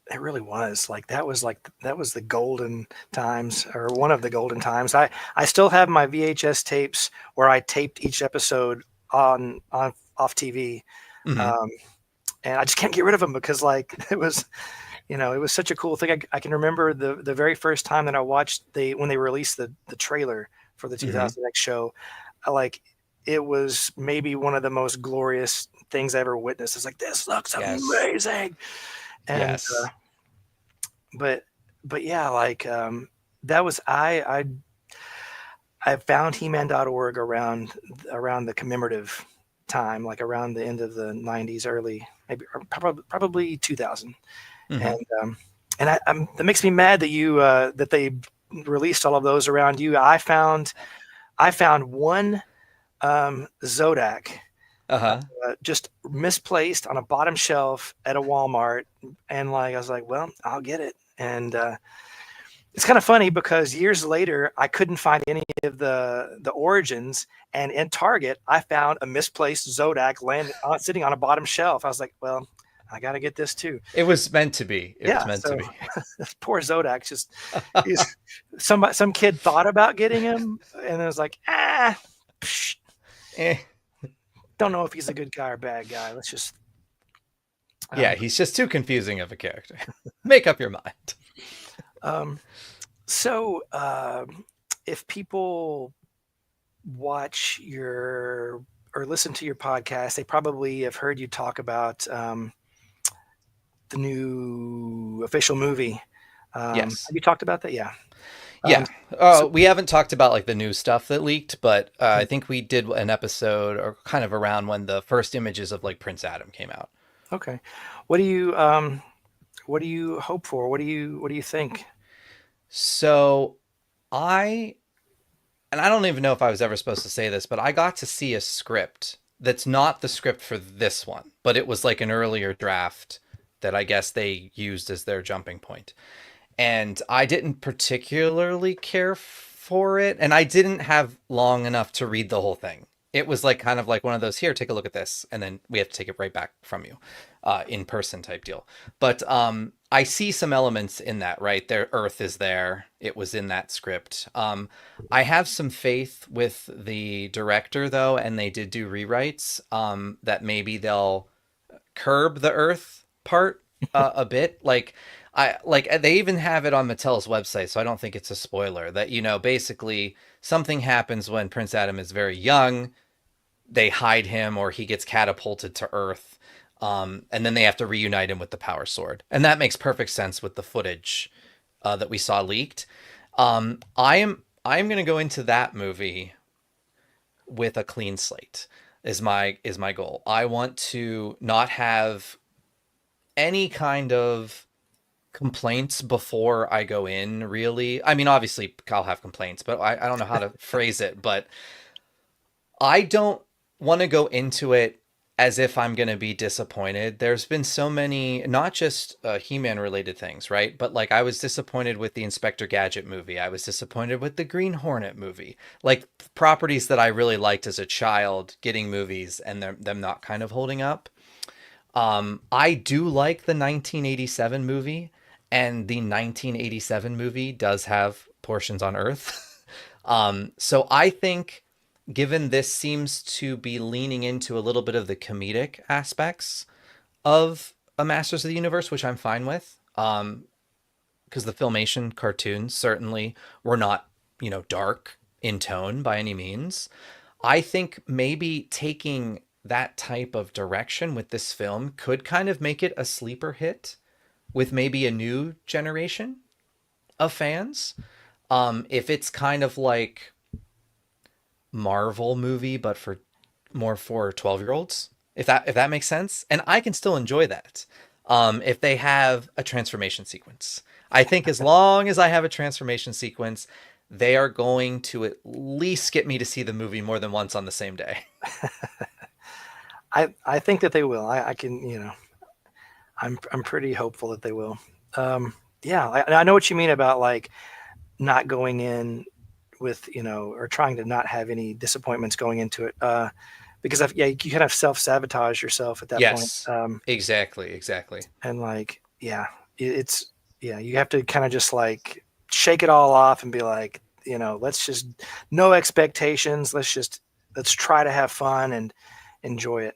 It really was that was the golden times, or one of the golden times. I still have my VHS tapes where I taped each episode on off TV. Mm-hmm. And I just can't get rid of them, because it was, it was such a cool thing. I can remember the very first time that I watched when they released the trailer for the 2000X show. It was maybe one of the most glorious things I ever witnessed. It's like, this looks amazing. And, yes. But yeah, that was, I found He-Man.org around the commemorative time, like around the end of the 90s, early, maybe probably 2000. Mm-hmm. And that makes me mad that that they released all of those around you. I found one Zodak just misplaced on a bottom shelf at a Walmart, and I was like, well, I'll get it. And it's kind of funny, because years later I couldn't find any of the origins, and in Target I found a misplaced Zodak sitting on a bottom shelf. I was like, well, I got to get this too. It was meant to be. It was meant to be. Poor Zodak, just some kid thought about getting him, and it was like, don't know if he's a good guy or bad guy. Let's just he's just too confusing of a character. Make up your mind. So if people watch or listen to your podcast, they probably have heard you talk about the new official movie. Yes. Have you talked about that? Yeah. Yeah. We haven't talked about like the new stuff that leaked, but I think we did an episode or kind of around when the first images of like Prince Adam came out. Okay. What do you hope for? What do you think? So and I don't even know if I was ever supposed to say this, but I got to see a script that's not the script for this one, but it was like an earlier draft that I guess they used as their jumping point. And I didn't particularly care for it, and I didn't have long enough to read the whole thing. It was like kind of like one of those, here, take a look at this, and then we have to take it right back from you, in person type deal. But I see some elements in that, right? Their Earth is there. It was in that script. I have some faith with the director, though, and they did do rewrites, that maybe they'll curb the Earth part a bit. They even have it on Mattel's website, so I don't think it's a spoiler, that, basically something happens when Prince Adam is very young. They hide him, or he gets catapulted to Earth. And then they have to reunite him with the Power Sword. And that makes perfect sense with the footage that we saw leaked. I am going to go into that movie with a clean slate is my goal. I want to not have any kind of complaints before I go in, really. I mean, obviously I'll have complaints, but I don't know how to phrase it, but I don't want to go into it as if I'm going to be disappointed. There's been so many, not just He-Man related things, right? But like I was disappointed with the Inspector Gadget movie. I was disappointed with the Green Hornet movie. Like properties that I really liked as a child getting movies and them not kind of holding up. I do like the 1987 movie, and the 1987 movie does have portions on Earth. So I think, given this seems to be leaning into a little bit of the comedic aspects of a Masters of the Universe, which I'm fine with, because the Filmation cartoons certainly were not, dark in tone by any means. I think maybe taking that type of direction with this film could kind of make it a sleeper hit with maybe a new generation of fans. If it's kind of like Marvel movie, but for 12-year-olds, if that makes sense. And I can still enjoy that. If they have a transformation sequence, I think as long as I have a transformation sequence, they are going to at least get me to see the movie more than once on the same day. I think that they will. I can, I'm pretty hopeful that they will. Yeah, I know what you mean about like not going in with, or trying to not have any disappointments going into it. Because you kind of self-sabotage yourself at that Yes, point. exactly. And like, you have to kind of just like shake it all off and be like, let's just, no expectations. Let's try to have fun and enjoy it.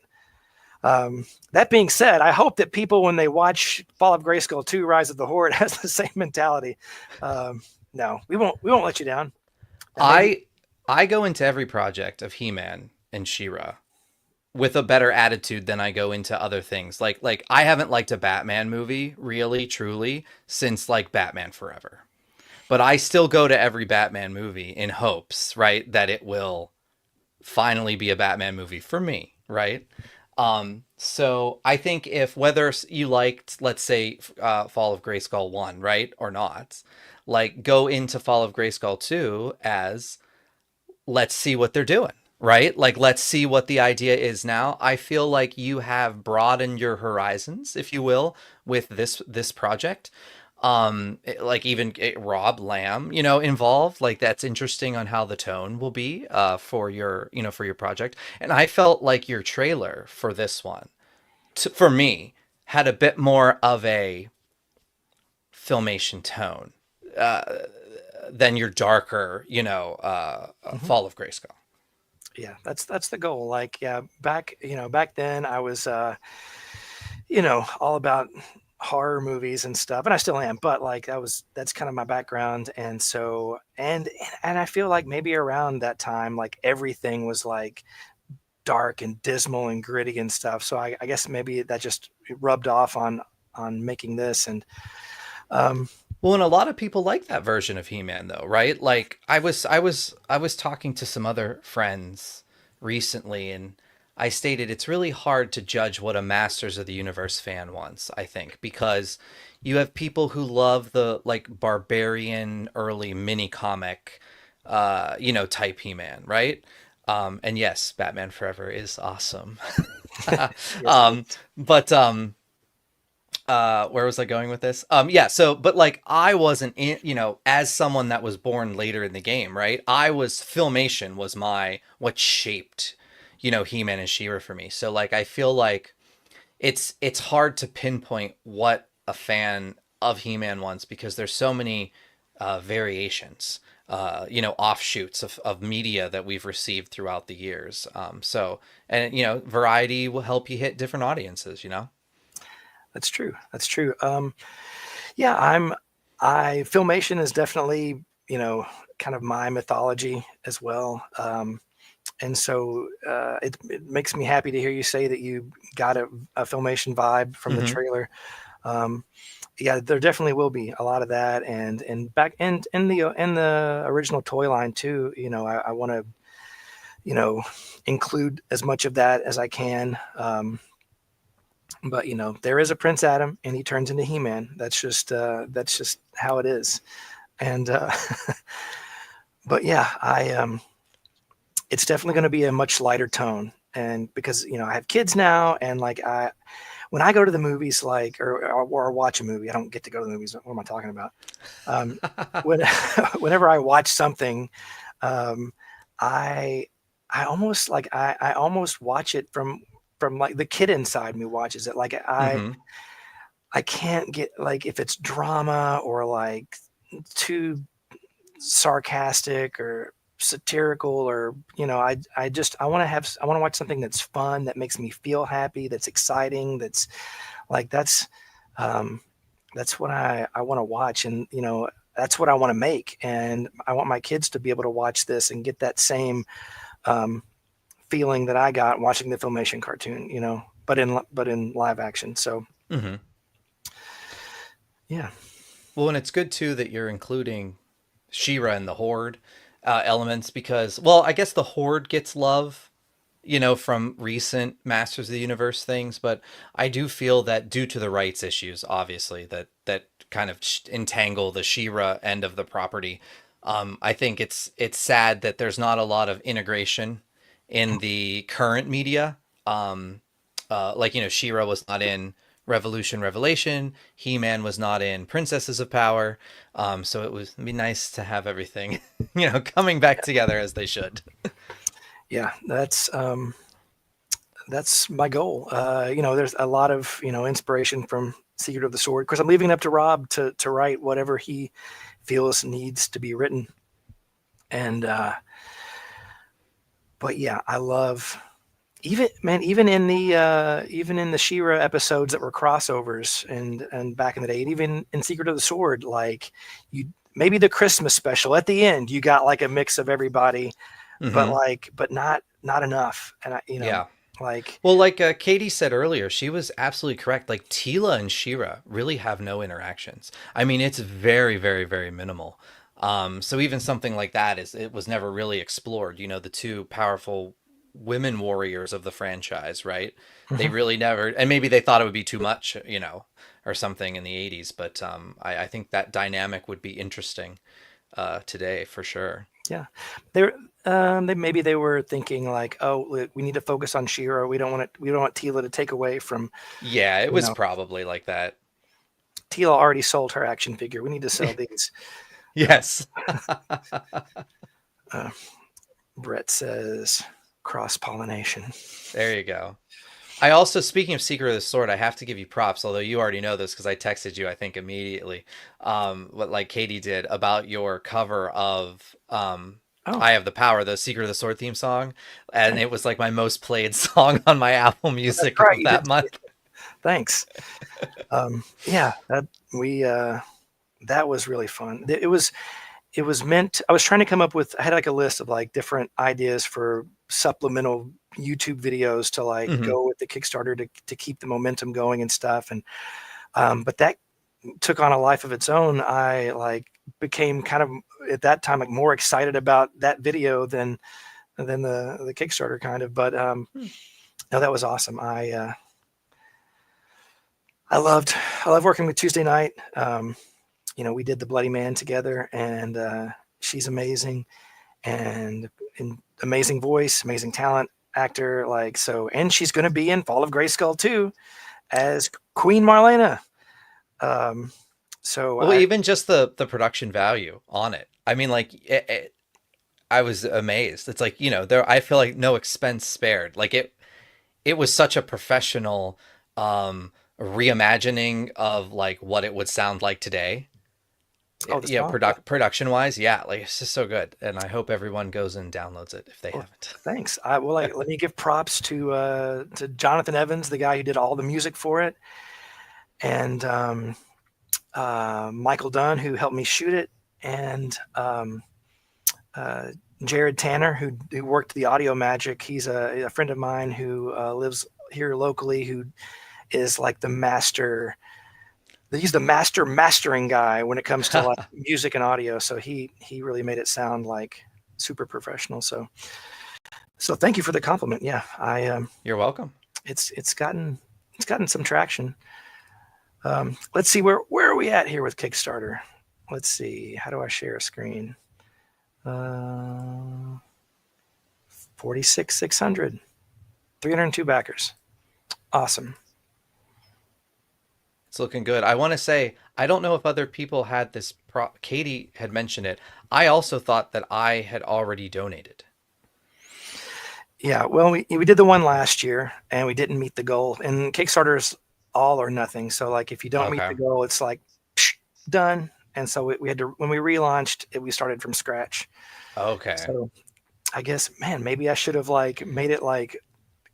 That being said, I hope that people, when they watch Fall of Grayskull 2, Rise of the Horde, has the same mentality. No, we won't let you down. I go into every project of He-Man and She-Ra with a better attitude than I go into other things. Like I haven't liked a Batman movie really, truly since like Batman Forever. But I still go to every Batman movie in hopes, right, that it will finally be a Batman movie for me, right? So I think whether you liked, let's say, Fall of Grayskull 1, right, or not, like go into Fall of Grayskull 2 as, let's see what they're doing, right? Like, let's see what the idea is now. I feel like you have broadened your horizons, if you will, with this project. Like even Rob Lamb, involved, like that's interesting on how the tone will be, for your project. And I felt like your trailer for this one, for me, had a bit more of a Filmation tone, than your darker, Fall of Grayskull. Yeah, that's the goal. Like, back then I was, all about horror movies and stuff, and I still am, but like that's kind of my background. And so, and I feel like maybe around that time, like everything was like dark and dismal and gritty and stuff. So I guess maybe that just rubbed off on making this. And well, and a lot of people like that version of He-Man, though, right? Like I was talking to some other friends recently, and I stated it's really hard to judge what a Masters of the Universe fan wants, I think, because you have people who love the like barbarian early mini comic, type He-Man, right? And yes, Batman Forever is awesome. But where was I going with this? But like I wasn't in, as someone that was born later in the game, right? Filmation was what shaped, He-Man and She-Ra for me. So like I feel like it's hard to pinpoint what a fan of He-Man wants, because there's so many variations, offshoots of media that we've received throughout the years. Variety will help you hit different audiences, That's true. Filmation is definitely, kind of my mythology as well. And so it makes me happy to hear you say that you got a Filmation vibe from the trailer. There definitely will be a lot of that, and back in the original toy line too. I want to, include as much of that as I can. But there is a Prince Adam, and he turns into He-Man. That's just how it is. And but yeah, it's definitely going to be a much lighter tone. and because I have kids now, and like when I go to the movies, like or watch a movie, I don't get to go to the movies. What am I talking about? When whenever I watch something, I I almost like I almost watch it from like the kid inside me watches it. Like I can't get, like, if it's drama or like too sarcastic or satirical, or I want to watch something that's fun, that makes me feel happy, that's exciting, that's like that's what I want to watch, and that's what I want to make, and I want my kids to be able to watch this and get that same feeling that I got watching the Filmation cartoon, but in live action. So yeah. Well, and it's good too that you're including She-Ra and the Horde elements, because, well, I guess the Horde gets love, from recent Masters of the Universe things, but I do feel that due to the rights issues, obviously, that kind of entangle the She-Ra end of the property, I think it's sad that there's not a lot of integration in the current media. Like, She-Ra was not in Revelation. He-Man was not in Princesses of Power. So it'd be nice to have everything, coming back together as they should. Yeah, that's my goal. There's a lot of inspiration from Secret of the Sword. Of course, I'm leaving it up to Rob to write whatever he feels needs to be written. And but yeah, I love even in the She-Ra episodes that were crossovers and back in the day, and even in Secret of the Sword, like maybe the Christmas special at the end, you got like a mix of everybody. But not enough. And Yeah. like, well, like Katie said earlier, she was absolutely correct. Like, Teela and She-Ra really have no interactions. I mean, it's very, very, very minimal. So even something like that it was never really explored. The two powerful women warriors of the franchise, right? They really never, and maybe they thought it would be too much, or something in the 80s. But I think that dynamic would be interesting today for sure. Yeah, maybe they were thinking like, oh, we need to focus on She-Ra. We don't want Teela to take away from. Yeah, it was probably like that. Teela already sold her action figure. We need to sell these. Yes. Brett says cross-pollination. There you go. I also, speaking of Secret of the Sword, I have to give you props, although you already know this because I texted you, I think, immediately, what like Katie did about your cover of I Have the Power, the Secret of the Sword theme song. And it was like my most played song on my Apple Music of that month. Thanks. Yeah, that was really fun. It was meant, I was trying to come up with, I had like a list of like different ideas for supplemental YouTube videos to like go with the Kickstarter to keep the momentum going and stuff. And but that took on a life of its own. I like became kind of at that time like more excited about that video than the Kickstarter kind of. But no, that was awesome. I love working with Tuesday Night. We did the Bloody Man together, and she's amazing, and amazing voice, amazing talent, actor, like so. And she's going to be in Fall of Grayskull too, as Queen Marlena. So even just the production value on it. I mean, like I was amazed. It's like, I feel like no expense spared. Like it was such a professional reimagining of like what it would sound like today. Production wise, like it's just so good, and I hope everyone goes and downloads it if they haven't. Thanks. Let me give props to Jonathan Evans, the guy who did all the music for it, and Michael Dunn, who helped me shoot it, and Jared Tanner, who worked the audio magic. He's a friend of mine who lives here locally, who is like the master. He's the mastering guy when it comes to like music and audio. So he really made it sound like super professional. So thank you for the compliment. Yeah, You're welcome. It's gotten some traction. Let's see, where are we at here with Kickstarter? Let's see. How do I share a screen? 46,600. 302 backers. Awesome. It's looking good. I want to say, I don't know if other people had this. Katie had mentioned it. I also thought that I had already donated. Yeah, well, we did the one last year, and we didn't meet the goal. And Kickstarter's all or nothing. So, like, if you don't meet the goal, it's like, psh, done. And so we had to, when we relaunched it, we started from scratch. Okay. So I guess, man, maybe I should have, like, made it, like,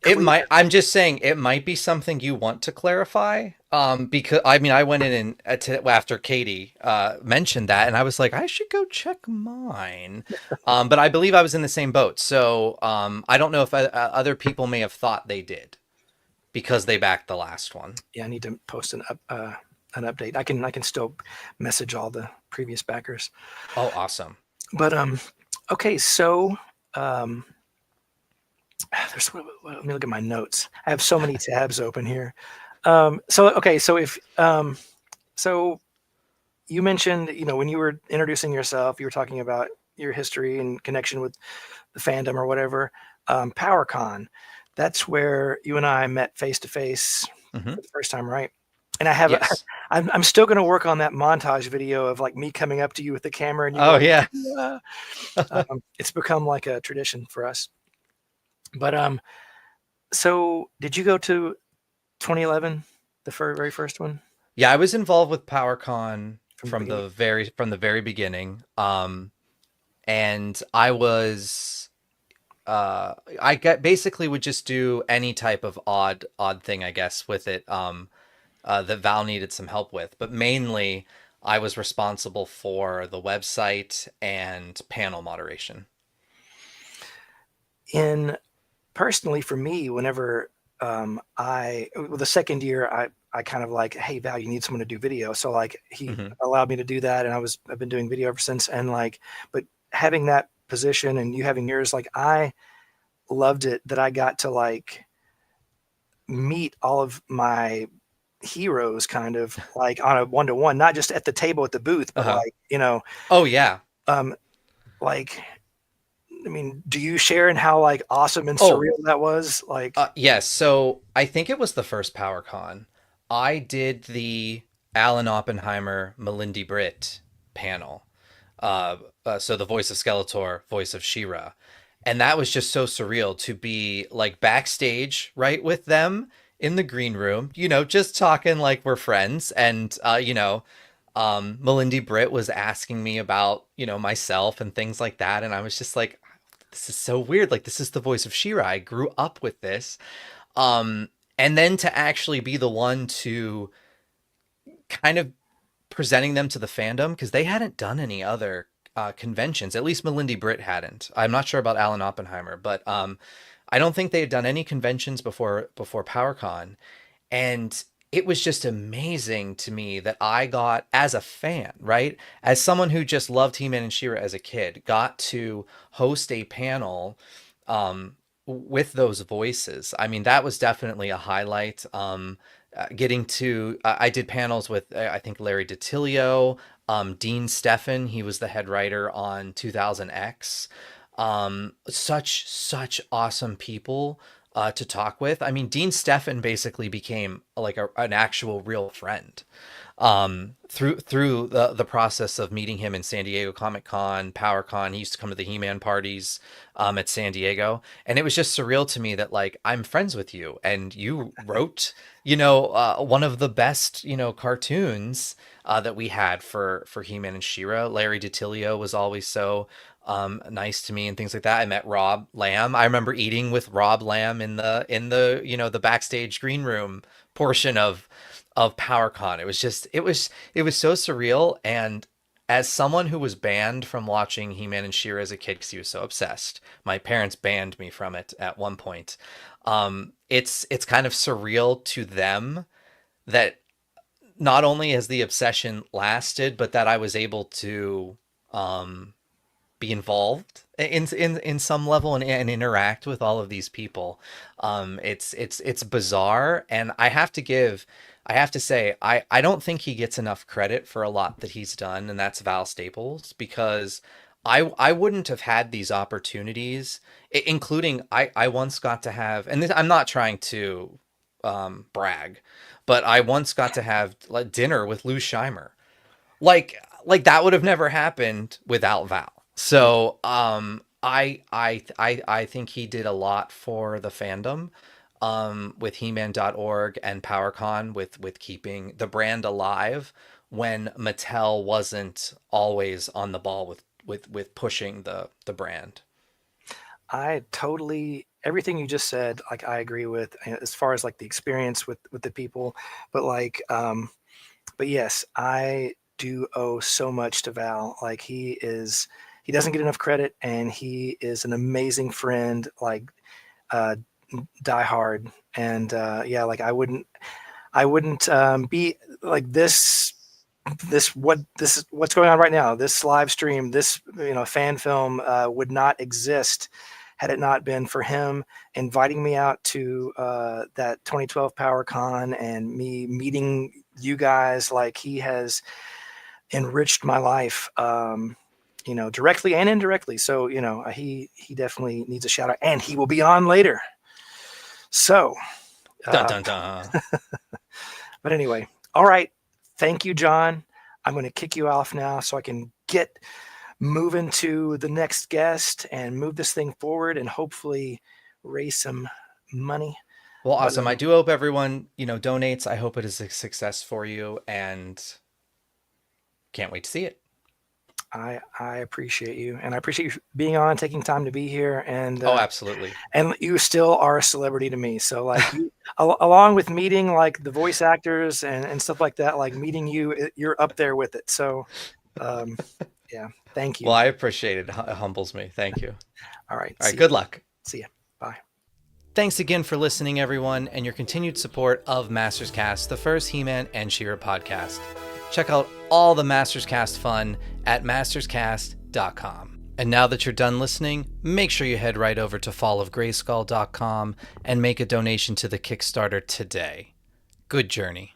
it might, I'm just saying, it might be something you want to clarify. Because I mean, I went in and after Katie mentioned that, and I was like, I should go check mine. But I believe I was in the same boat. So I don't know if other people may have thought they did because they backed the last one. Yeah, I need to post an update. I can still message all the previous backers. Oh, awesome. But okay, so let me look at my notes. I have so many tabs open here. So if so you mentioned, when you were introducing yourself, you were talking about your history and connection with the fandom or whatever. PowerCon, that's where you and I met face to face for the first time, right? And I have, yes. I'm still going to work on that montage video of like me coming up to you with the camera and you. Oh, yeah. It's become like a tradition for us. But so did you go to 2011, the very first one? Yeah, I was involved with PowerCon from the very beginning. And I was basically would just do any type of odd thing, I guess, with it that Val needed some help with. But mainly I was responsible for the website and panel moderation. Personally, for me, whenever the second year, I kind of like, hey, Val, you need someone to do video. So like he allowed me to do that. And I've been doing video ever since. And like, but having that position and you having yours, like I loved it that I got to like meet all of my heroes kind of like on a one-to-one, not just at the table at the booth, but like, Oh yeah. Like, I mean, do you share in how like awesome and surreal that was? Like, yes. So I think it was the first PowerCon. I did the Alan Oppenheimer, Melindy Britt panel. So the voice of Skeletor, voice of She-Ra. And that was just so surreal to be like backstage, right, with them in the green room, just talking like we're friends. And, Melindy Britt was asking me about, myself and things like that. And I was just like, this is so weird. Like, this is the voice of She-Ra. I grew up with this. And then to actually be the one to kind of presenting them to the fandom, because they hadn't done any other conventions. At least Melindy Britt hadn't. I'm not sure about Alan Oppenheimer, but I don't think they had done any conventions before PowerCon. And it was just amazing to me that I got, as a fan, right? As someone who just loved He-Man and She-Ra as a kid, got to host a panel with those voices. I mean, that was definitely a highlight. Getting to, I did panels with, I think, Larry DiTilio, Dean Steffen. He was the head writer on 2000X. Such awesome people to talk with. I mean, Dean Steffen basically became like an actual real friend through the process of meeting him in San Diego Comic-Con, PowerCon. He used to come to the He-Man parties at San Diego, and it was just surreal to me that like I'm friends with you, and you wrote one of the best cartoons that we had for He-Man and She-Ra. Larry DiTilio was always so nice to me and things like that. I met Rob Lamb. I remember eating with Rob Lamb in the the backstage green room portion of PowerCon. It was so surreal. And as someone who was banned from watching He-Man and She-Ra as a kid because he was so obsessed, my parents banned me from it at one point. It's kind of surreal to them that not only has the obsession lasted, but that I was able to be involved in some level and interact with all of these people. It's bizarre, and I have to say I don't think he gets enough credit for a lot that he's done, and that's Val Staples, because I wouldn't have had these opportunities, including I once got to have, and this, I'm not trying to brag, but I once got to have like dinner with Lou Scheimer. Like that would have never happened without Val. So I think he did a lot for the fandom, with He-Man.org and PowerCon, with keeping the brand alive when Mattel wasn't always on the ball with pushing the brand. I totally everything you just said, like I agree with as far as like the experience with the people, but like but yes, I do owe so much to Val. Like he doesn't get enough credit, and he is an amazing friend, like die hard. And yeah, like I wouldn't be like this what's going on right now, this live stream, this fan film would not exist had it not been for him inviting me out to that 2012 PowerCon and me meeting you guys. Like he has enriched my life, directly and indirectly. So he definitely needs a shout out, and he will be on later. So Dun dun dun. but anyway, all right, thank you, John. I'm going to kick you off now so I can get moving to the next guest and move this thing forward and hopefully raise some money. Well, awesome. I do hope everyone, donates. I hope it is a success for you, and can't wait to see it. I appreciate you, and I appreciate you being on, taking time to be here. And oh, absolutely. And you still are a celebrity to me. So like, along with meeting like the voice actors and stuff like that, like meeting you, you're up there with it. So, yeah, thank you. Well, I appreciate it. It humbles me. Thank you. All right. All right. Good luck. See ya. Bye. Thanks again for listening, everyone, and your continued support of Masters Cast, the first He-Man and She-Ra podcast. Check out all the Masters Cast fun at masterscast.com. And now that you're done listening, make sure you head right over to fallofgrayskull.com and make a donation to the Kickstarter today. Good journey.